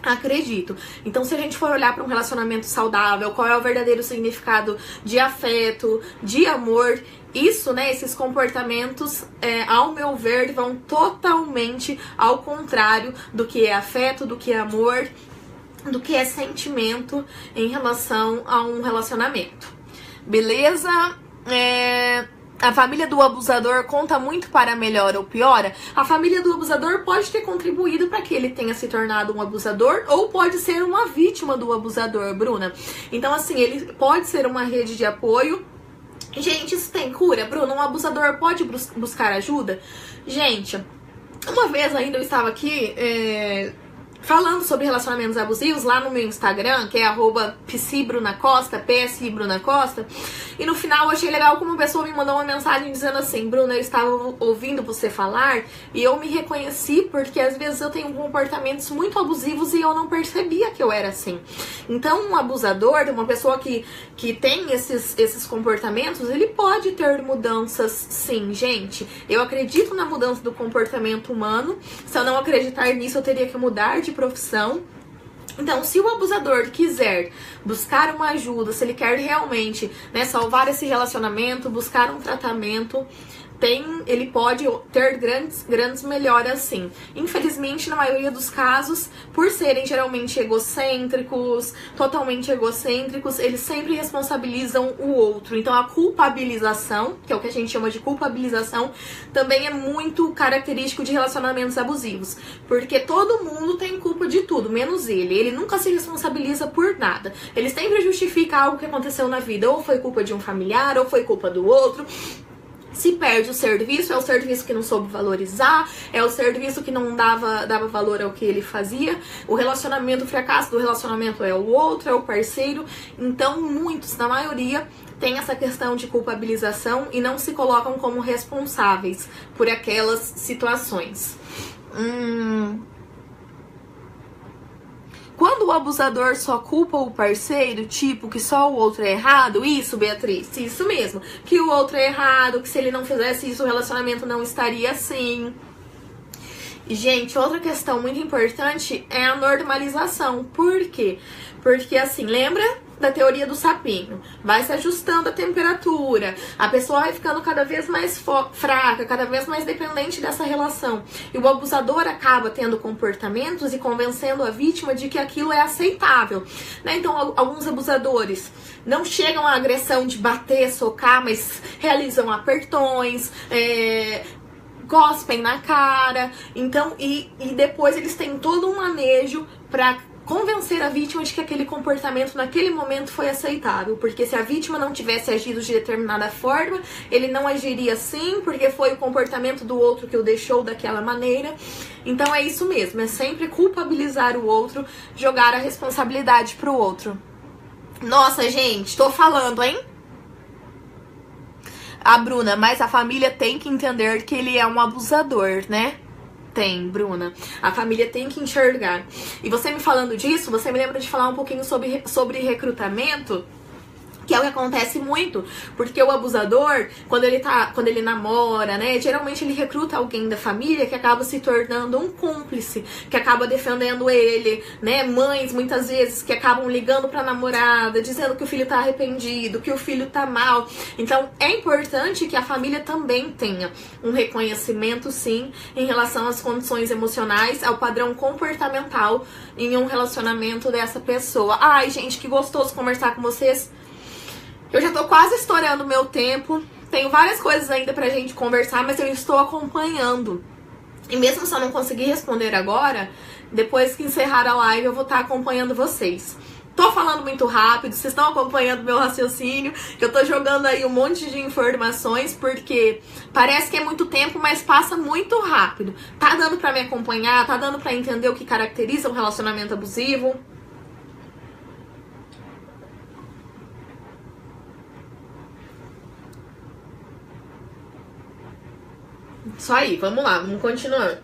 acredito. Então, se a gente for olhar para um relacionamento saudável, qual é o verdadeiro significado de afeto, de amor, isso, né, esses comportamentos, ao meu ver, vão totalmente ao contrário do que é afeto, do que é amor, do que é sentimento em relação a um relacionamento. Beleza? A família do abusador conta muito para melhor ou piora? A família do abusador pode ter contribuído para que ele tenha se tornado um abusador, ou pode ser uma vítima do abusador, Bruna. Então, assim, ele pode ser uma rede de apoio. Gente, isso tem cura? Bruna, um abusador pode buscar ajuda? Gente, uma vez ainda eu estava aqui falando sobre relacionamentos abusivos lá no meu Instagram, que é @psibrunacosta, psibrunacosta, e no final eu achei legal como uma pessoa me mandou uma mensagem dizendo assim: Bruna, eu estava ouvindo você falar e eu me reconheci, porque às vezes eu tenho comportamentos muito abusivos e eu não percebia que eu era assim. Então um abusador, uma pessoa que tem esses comportamentos, ele pode ter mudanças, sim, gente. Eu acredito na mudança do comportamento humano. Se eu não acreditar nisso, eu teria que mudar de profissão. Então, se o abusador quiser buscar uma ajuda, se ele quer realmente, né, salvar esse relacionamento, buscar um tratamento, ele pode ter grandes melhoras sim. Infelizmente, na maioria dos casos, por serem geralmente egocêntricos, totalmente egocêntricos, eles sempre responsabilizam o outro. Então a culpabilização, que é o que a gente chama de culpabilização, também é muito característico de relacionamentos abusivos. Porque todo mundo tem culpa de tudo, menos ele. Ele nunca se responsabiliza por nada. Ele sempre justifica algo que aconteceu na vida. Ou foi culpa de um familiar, ou foi culpa do outro. Se perde o serviço, é o serviço que não soube valorizar, é o serviço que não dava valor ao que ele fazia. O relacionamento, o fracasso do relacionamento é o outro, é o parceiro. Então, muitos, na maioria, tem essa questão de culpabilização e não se colocam como responsáveis por aquelas situações. Quando o abusador só culpa o parceiro, tipo, que só o outro é errado, isso, Beatriz, isso mesmo, que o outro é errado, que se ele não fizesse isso, o relacionamento não estaria assim. E, gente, outra questão muito importante é a normalização. Por quê? Porque, assim, lembra da teoria do sapinho? Vai se ajustando a temperatura, a pessoa vai ficando cada vez mais fraca, cada vez mais dependente dessa relação. E o abusador acaba tendo comportamentos e convencendo a vítima de que aquilo é aceitável, né? Então, alguns abusadores não chegam à agressão de bater, socar, mas realizam apertões, gospem na cara. Então, e depois eles têm todo um manejo para convencer a vítima de que aquele comportamento naquele momento foi aceitável, porque se a vítima não tivesse agido de determinada forma, ele não agiria assim, porque foi o comportamento do outro que o deixou daquela maneira. Então é isso mesmo, é sempre culpabilizar o outro, jogar a responsabilidade pro outro. Nossa, gente, tô falando, hein? A Bruna, mas a família tem que entender que ele é um abusador, né? Tem, Bruna. A família tem que enxergar. E você me falando disso, você me lembra de falar um pouquinho sobre recrutamento, que é o que acontece muito, porque o abusador, quando ele namora, né, geralmente ele recruta alguém da família que acaba se tornando um cúmplice, que acaba defendendo ele, né, mães muitas vezes que acabam ligando pra namorada, dizendo que o filho tá arrependido, que o filho tá mal. Então é importante que a família também tenha um reconhecimento, sim, em relação às condições emocionais, ao padrão comportamental em um relacionamento dessa pessoa. Ai, gente, que gostoso conversar com vocês. Eu já tô quase estourando o meu tempo, tenho várias coisas ainda pra gente conversar, mas eu estou acompanhando. E mesmo se eu não conseguir responder agora, depois que encerrar a live eu vou estar acompanhando vocês. Tô falando muito rápido, vocês estão acompanhando meu raciocínio, eu tô jogando aí um monte de informações, porque parece que é muito tempo, mas passa muito rápido. Tá dando pra me acompanhar, tá dando pra entender o que caracteriza um relacionamento abusivo? Isso aí, vamos lá, vamos continuar.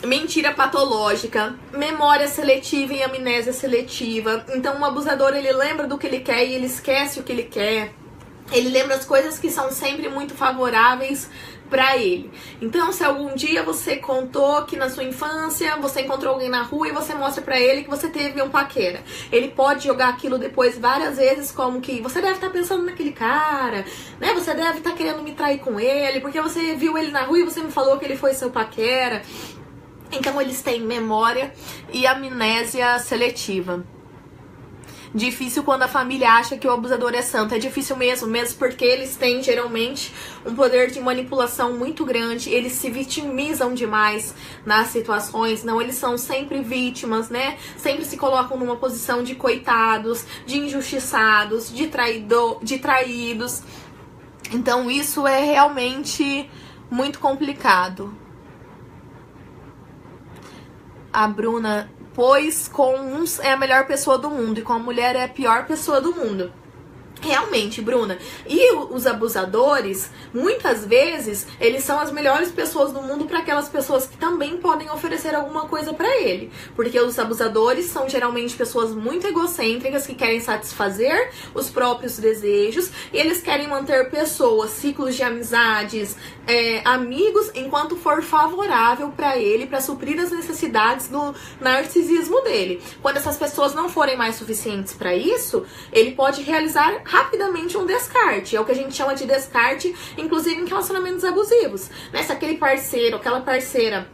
Mentira patológica, memória seletiva e amnésia seletiva. Então, um abusador, ele lembra do que ele quer e ele esquece o que ele quer. Ele lembra as coisas que são sempre muito favoráveis pra ele. Então, se algum dia você contou que na sua infância você encontrou alguém na rua e você mostra pra ele que você teve um paquera, ele pode jogar aquilo depois várias vezes como que você deve estar pensando naquele cara, né? Você deve estar querendo me trair com ele, porque você viu ele na rua e você me falou que ele foi seu paquera. Então, eles têm memória e amnésia seletiva. Difícil quando a família acha que o abusador é santo. É difícil mesmo porque eles têm geralmente um poder de manipulação muito grande. Eles se vitimizam demais nas situações. Não, eles são sempre vítimas, né? Sempre se colocam numa posição de coitados, de injustiçados, de traídos. Então isso é realmente muito complicado. A Bruna, pois com uns é a melhor pessoa do mundo e com a mulher é a pior pessoa do mundo. Realmente, Bruna. E os abusadores, muitas vezes, eles são as melhores pessoas do mundo para aquelas pessoas que também podem oferecer alguma coisa para ele. Porque os abusadores são geralmente pessoas muito egocêntricas que querem satisfazer os próprios desejos e eles querem manter pessoas, ciclos de amizades, amigos, enquanto for favorável para ele, para suprir as necessidades do narcisismo dele. Quando essas pessoas não forem mais suficientes para isso, ele pode realizar rapidamente um descarte. É o que a gente chama de descarte, inclusive em relacionamentos abusivos, né? Se aquele parceiro, aquela parceira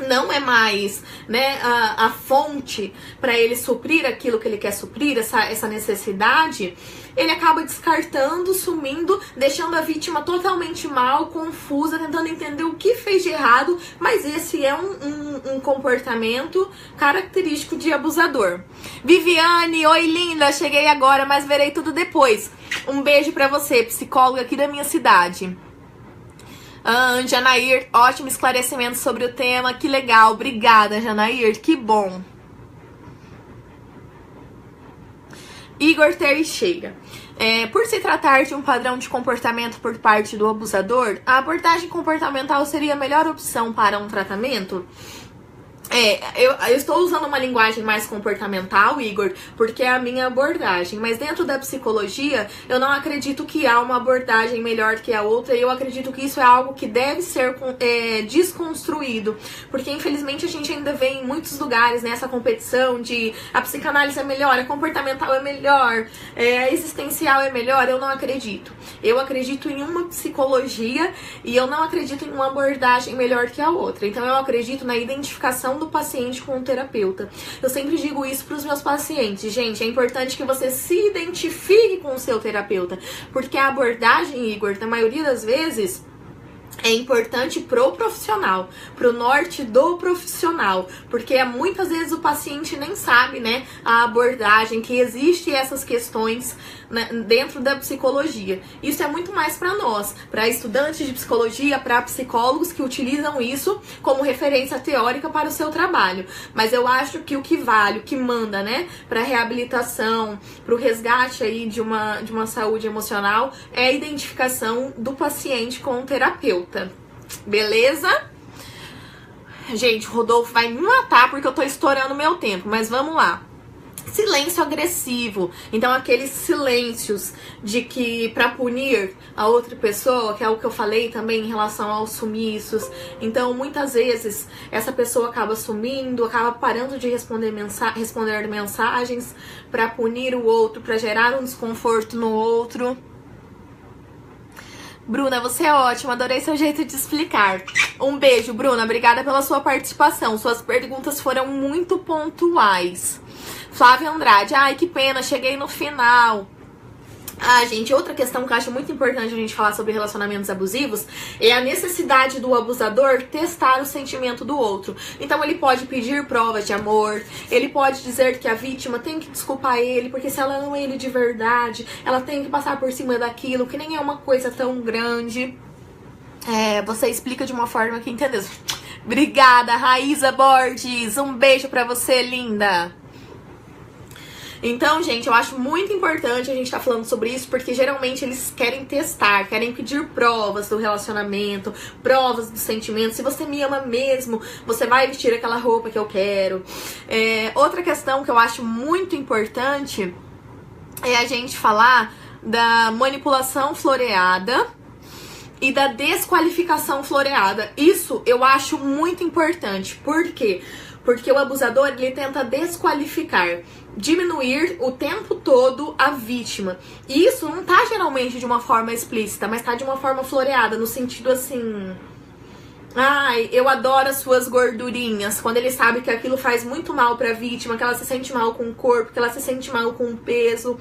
não é mais, né, a fonte para ele suprir aquilo que ele quer suprir, essa necessidade, ele acaba descartando, sumindo, deixando a vítima totalmente mal, confusa, tentando entender o que fez de errado, mas esse é um comportamento característico de abusador. Viviane, oi linda, cheguei agora, mas verei tudo depois. Um beijo pra você, psicóloga aqui da minha cidade. Janair, ótimo esclarecimento sobre o tema, que legal, obrigada Janair, que bom. Igor Teixeira, por se tratar de um padrão de comportamento por parte do abusador, a abordagem comportamental seria a melhor opção para um tratamento? Eu estou usando uma linguagem mais comportamental, Igor, porque é a minha abordagem, mas dentro da psicologia eu não acredito que há uma abordagem melhor que a outra, e eu acredito que isso é algo que deve ser desconstruído, porque infelizmente a gente ainda vê em muitos lugares, né, essa competição de a psicanálise é melhor, a comportamental é melhor, a existencial é melhor. Eu não acredito. Eu acredito em uma psicologia e eu não acredito em uma abordagem melhor que a outra. Então eu acredito na identificação do paciente com o terapeuta. Eu sempre digo isso para os meus pacientes. Gente, é importante que você se identifique com o seu terapeuta, porque a abordagem, Igor, na maioria das vezes é importante pro profissional, pro norte do profissional, porque muitas vezes o paciente nem sabe, né, a abordagem, que existe essas questões, né, dentro da psicologia. Isso é muito mais para nós, para estudantes de psicologia, para psicólogos que utilizam isso como referência teórica para o seu trabalho. Mas eu acho que o que vale, o que manda, né, para reabilitação, para o resgate aí de uma saúde emocional, é a identificação do paciente com o terapeuta. Beleza? Gente, o Rodolfo vai me matar porque eu tô estourando meu tempo, mas vamos lá. Silêncio agressivo. Então, aqueles silêncios de que pra punir a outra pessoa, que é o que eu falei também em relação aos sumiços. Então, muitas vezes, essa pessoa acaba sumindo, acaba parando de responder mensagens pra punir o outro, pra gerar um desconforto no outro. Bruna, você é ótima, adorei seu jeito de explicar. Um beijo, Bruna, obrigada pela sua participação. Suas perguntas foram muito pontuais. Flávia Andrade, ai que pena, cheguei no final. Gente, outra questão que eu acho muito importante a gente falar sobre relacionamentos abusivos é a necessidade do abusador testar o sentimento do outro. Então ele pode pedir provas de amor, ele pode dizer que a vítima tem que desculpar ele, porque se ela ama ele de verdade, ela tem que passar por cima daquilo, que nem é uma coisa tão grande. Você explica de uma forma que entendeu. Obrigada, Raíza Borges, um beijo pra você, linda. Então, gente, eu acho muito importante a gente estar falando sobre isso, porque geralmente eles querem testar, querem pedir provas do relacionamento, provas do sentimento. Se você me ama mesmo, você vai vestir aquela roupa que eu quero. Outra questão que eu acho muito importante é a gente falar da manipulação floreada e da desqualificação floreada. Isso eu acho muito importante. Por quê? Porque o abusador, ele tenta desqualificar, diminuir o tempo todo a vítima. E isso não tá geralmente de uma forma explícita, mas tá de uma forma floreada, no sentido assim... Ai, eu adoro as suas gordurinhas. Quando ele sabe que aquilo faz muito mal pra vítima, que ela se sente mal com o corpo, que ela se sente mal com o peso.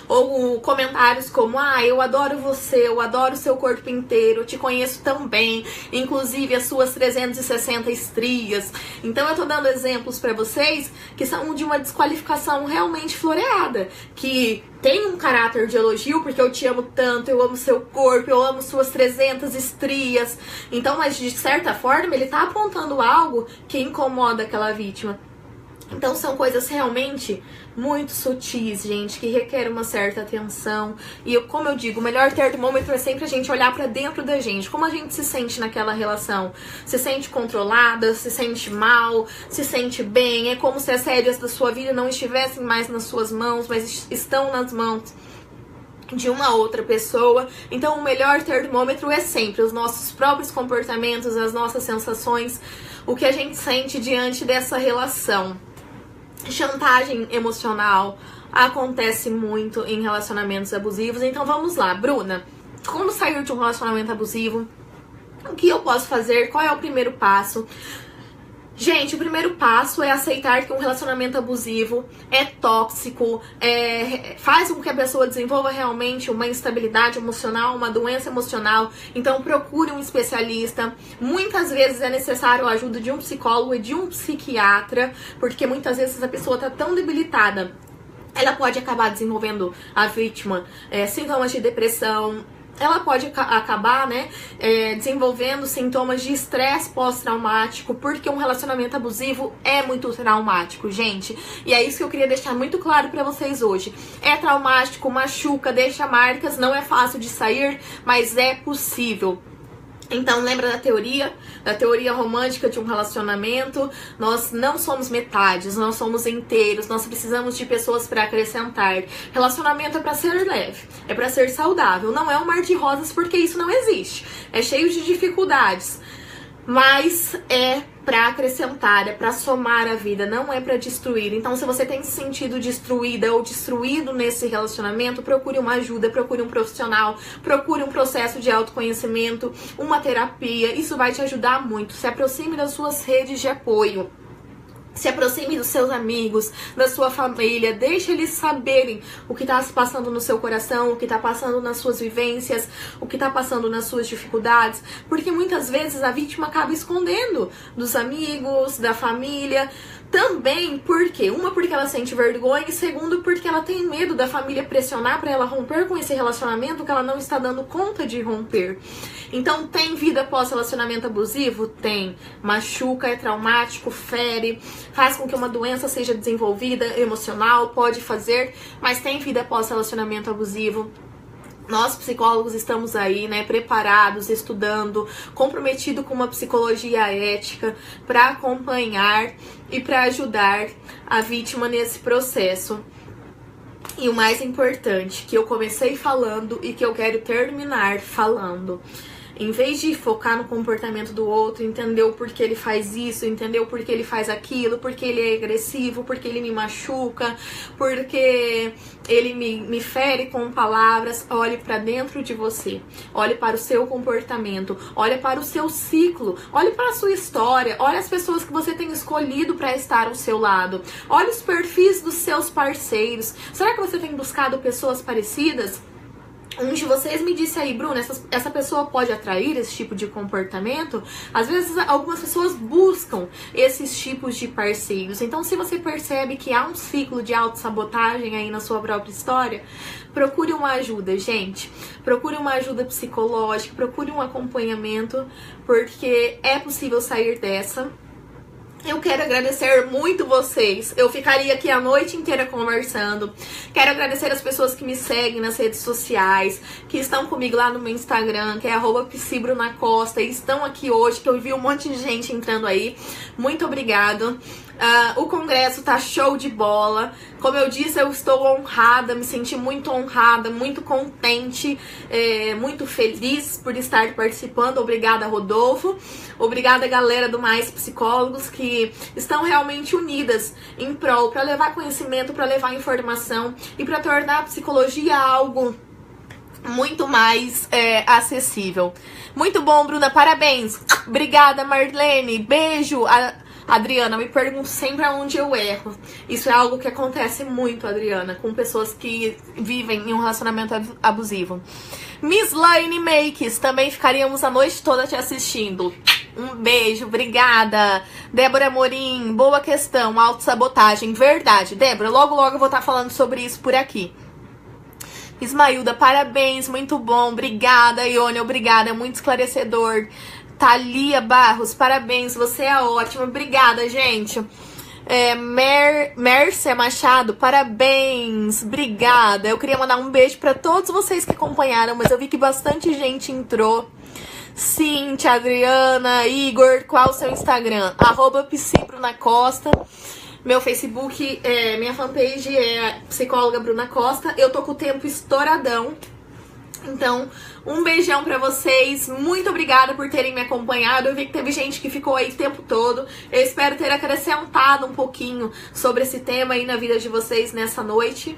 Ou comentários como, eu adoro você, eu adoro o seu corpo inteiro, eu te conheço tão bem, inclusive as suas 360 estrias. Então eu tô dando exemplos pra vocês que são de uma desqualificação realmente floreada, que tem um caráter de elogio, porque eu te amo tanto, eu amo seu corpo, eu amo suas 300 estrias. Então, mas de certa forma, ele tá apontando algo que incomoda aquela vítima. Então são coisas realmente muito sutis, gente, que requer uma certa atenção. E como eu digo, o melhor termômetro é sempre a gente olhar pra dentro da gente. Como a gente se sente naquela relação? Se sente controlada, se sente mal, se sente bem? É como se as rédeas da sua vida não estivessem mais nas suas mãos, mas estão nas mãos de uma outra pessoa. Então o melhor termômetro é sempre os nossos próprios comportamentos, as nossas sensações, o que a gente sente diante dessa relação. Chantagem emocional, acontece muito em relacionamentos abusivos. Então vamos lá, Bruna, como sair de um relacionamento abusivo? O que eu posso fazer? Qual é o primeiro passo? Gente, o primeiro passo é aceitar que um relacionamento abusivo é tóxico, faz com que a pessoa desenvolva realmente uma instabilidade emocional, uma doença emocional. Então procure um especialista. Muitas vezes é necessário a ajuda de um psicólogo e de um psiquiatra, porque muitas vezes a pessoa está tão debilitada, ela pode acabar desenvolvendo, a vítima, sintomas de depressão. Ela pode acabar, desenvolvendo sintomas de estresse pós-traumático, porque um relacionamento abusivo é muito traumático, gente. E é isso que eu queria deixar muito claro pra vocês hoje. É traumático, machuca, deixa marcas, não é fácil de sair, mas é possível. Então lembra da teoria romântica de um relacionamento? Nós não somos metades, nós somos inteiros, nós precisamos de pessoas para acrescentar. Relacionamento é para ser leve, é para ser saudável, não é um mar de rosas, porque isso não existe. É cheio de dificuldades, mas é para acrescentar, é para somar a vida, não é para destruir. Então, se você tem se sentido destruída ou destruído nesse relacionamento, procure uma ajuda, procure um profissional, procure um processo de autoconhecimento, uma terapia. Isso vai te ajudar muito. Se aproxime das suas redes de apoio. Se aproxime dos seus amigos, da sua família, deixe eles saberem o que está se passando no seu coração, o que está passando nas suas vivências, o que está passando nas suas dificuldades, porque muitas vezes a vítima acaba escondendo dos amigos, da família. Também porque, porque ela sente vergonha, e segundo, porque ela tem medo da família pressionar para ela romper com esse relacionamento que ela não está dando conta de romper. Então, tem vida pós-relacionamento abusivo? Tem. Machuca, é traumático, fere, faz com que uma doença seja desenvolvida, emocional, pode fazer, mas tem vida pós-relacionamento abusivo. Nós, psicólogos, estamos aí, preparados, estudando, comprometidos com uma psicologia ética para acompanhar e para ajudar a vítima nesse processo. E o mais importante, que eu comecei falando e que eu quero terminar falando. Em vez de focar no comportamento do outro, entender o porquê ele faz isso, entender o porquê ele faz aquilo, porque ele é agressivo, porque ele me machuca, porque ele me fere com palavras, olhe para dentro de você, olhe para o seu comportamento, olhe para o seu ciclo, olhe para a sua história, olhe as pessoas que você tem escolhido para estar ao seu lado, olhe os perfis dos seus parceiros. Será que você tem buscado pessoas parecidas? Um de vocês me disse aí, Bruna, essa pessoa pode atrair esse tipo de comportamento? Às vezes, algumas pessoas buscam esses tipos de parceiros. Então, se você percebe que há um ciclo de autossabotagem aí na sua própria história, procure uma ajuda, gente. Procure uma ajuda psicológica, procure um acompanhamento, porque é possível sair dessa. Eu quero agradecer muito vocês. Eu ficaria aqui a noite inteira conversando. Quero agradecer as pessoas que me seguem nas redes sociais, que estão comigo lá no meu Instagram, que é @psibrunacosta, e estão aqui hoje, que eu vi um monte de gente entrando aí. Muito obrigado. O congresso tá show de bola. Como eu disse, eu estou honrada, me senti muito honrada, muito contente, muito feliz por estar participando. Obrigada, Rodolfo. Obrigada, galera do Mais Psicólogos, que estão realmente unidas em prol para levar conhecimento, para levar informação e para tornar a psicologia algo muito mais acessível. Muito bom, Bruna, parabéns. Obrigada, Marlene. Beijo. Adriana, me pergunto sempre aonde eu erro. Isso é algo que acontece muito, Adriana, com pessoas que vivem em um relacionamento abusivo. Miss Laine Makes, também ficaríamos a noite toda te assistindo. Um beijo, obrigada. Débora Morim, boa questão, autossabotagem. Verdade, Débora, logo logo eu vou estar falando sobre isso por aqui. Ismailda, parabéns, muito bom. Obrigada, Ione, obrigada, é muito esclarecedor. Thalia Barros, parabéns, você é ótima. Obrigada, gente. Mércia Machado, parabéns, obrigada. Eu queria mandar um beijo pra todos vocês que acompanharam, mas eu vi que bastante gente entrou. Cíntia, Adriana, Igor, qual o seu Instagram? @psibrunacosta. Meu Facebook, minha fanpage é psicóloga Bruna Costa. Eu tô com o tempo estouradão. Então, um beijão pra vocês, muito obrigada por terem me acompanhado. Eu vi que teve gente que ficou aí o tempo todo. Eu espero ter acrescentado um pouquinho sobre esse tema aí na vida de vocês nessa noite.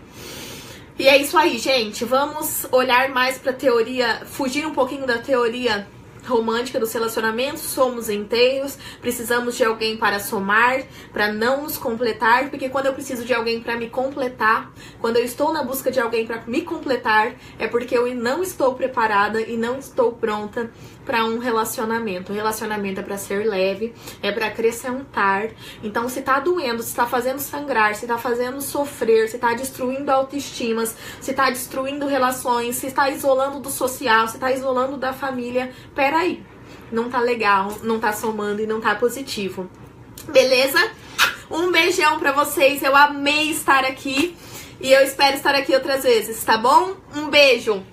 E é isso aí, gente. Vamos olhar mais pra teoria, fugir um pouquinho da teoria romântica dos relacionamentos. Somos inteiros, precisamos de alguém para somar, para não nos completar, porque quando eu preciso de alguém para me completar, quando eu estou na busca de alguém para me completar, é porque eu não estou preparada e não estou pronta para um relacionamento. O relacionamento é para ser leve, é para acrescentar. Então, se tá doendo, se tá fazendo sangrar, se tá fazendo sofrer, se tá destruindo autoestimas, se tá destruindo relações, se tá isolando do social, se tá isolando da família, peraí, não tá legal, não tá somando e não tá positivo. Beleza? Um beijão pra vocês, eu amei estar aqui e eu espero estar aqui outras vezes, tá bom? Um beijo!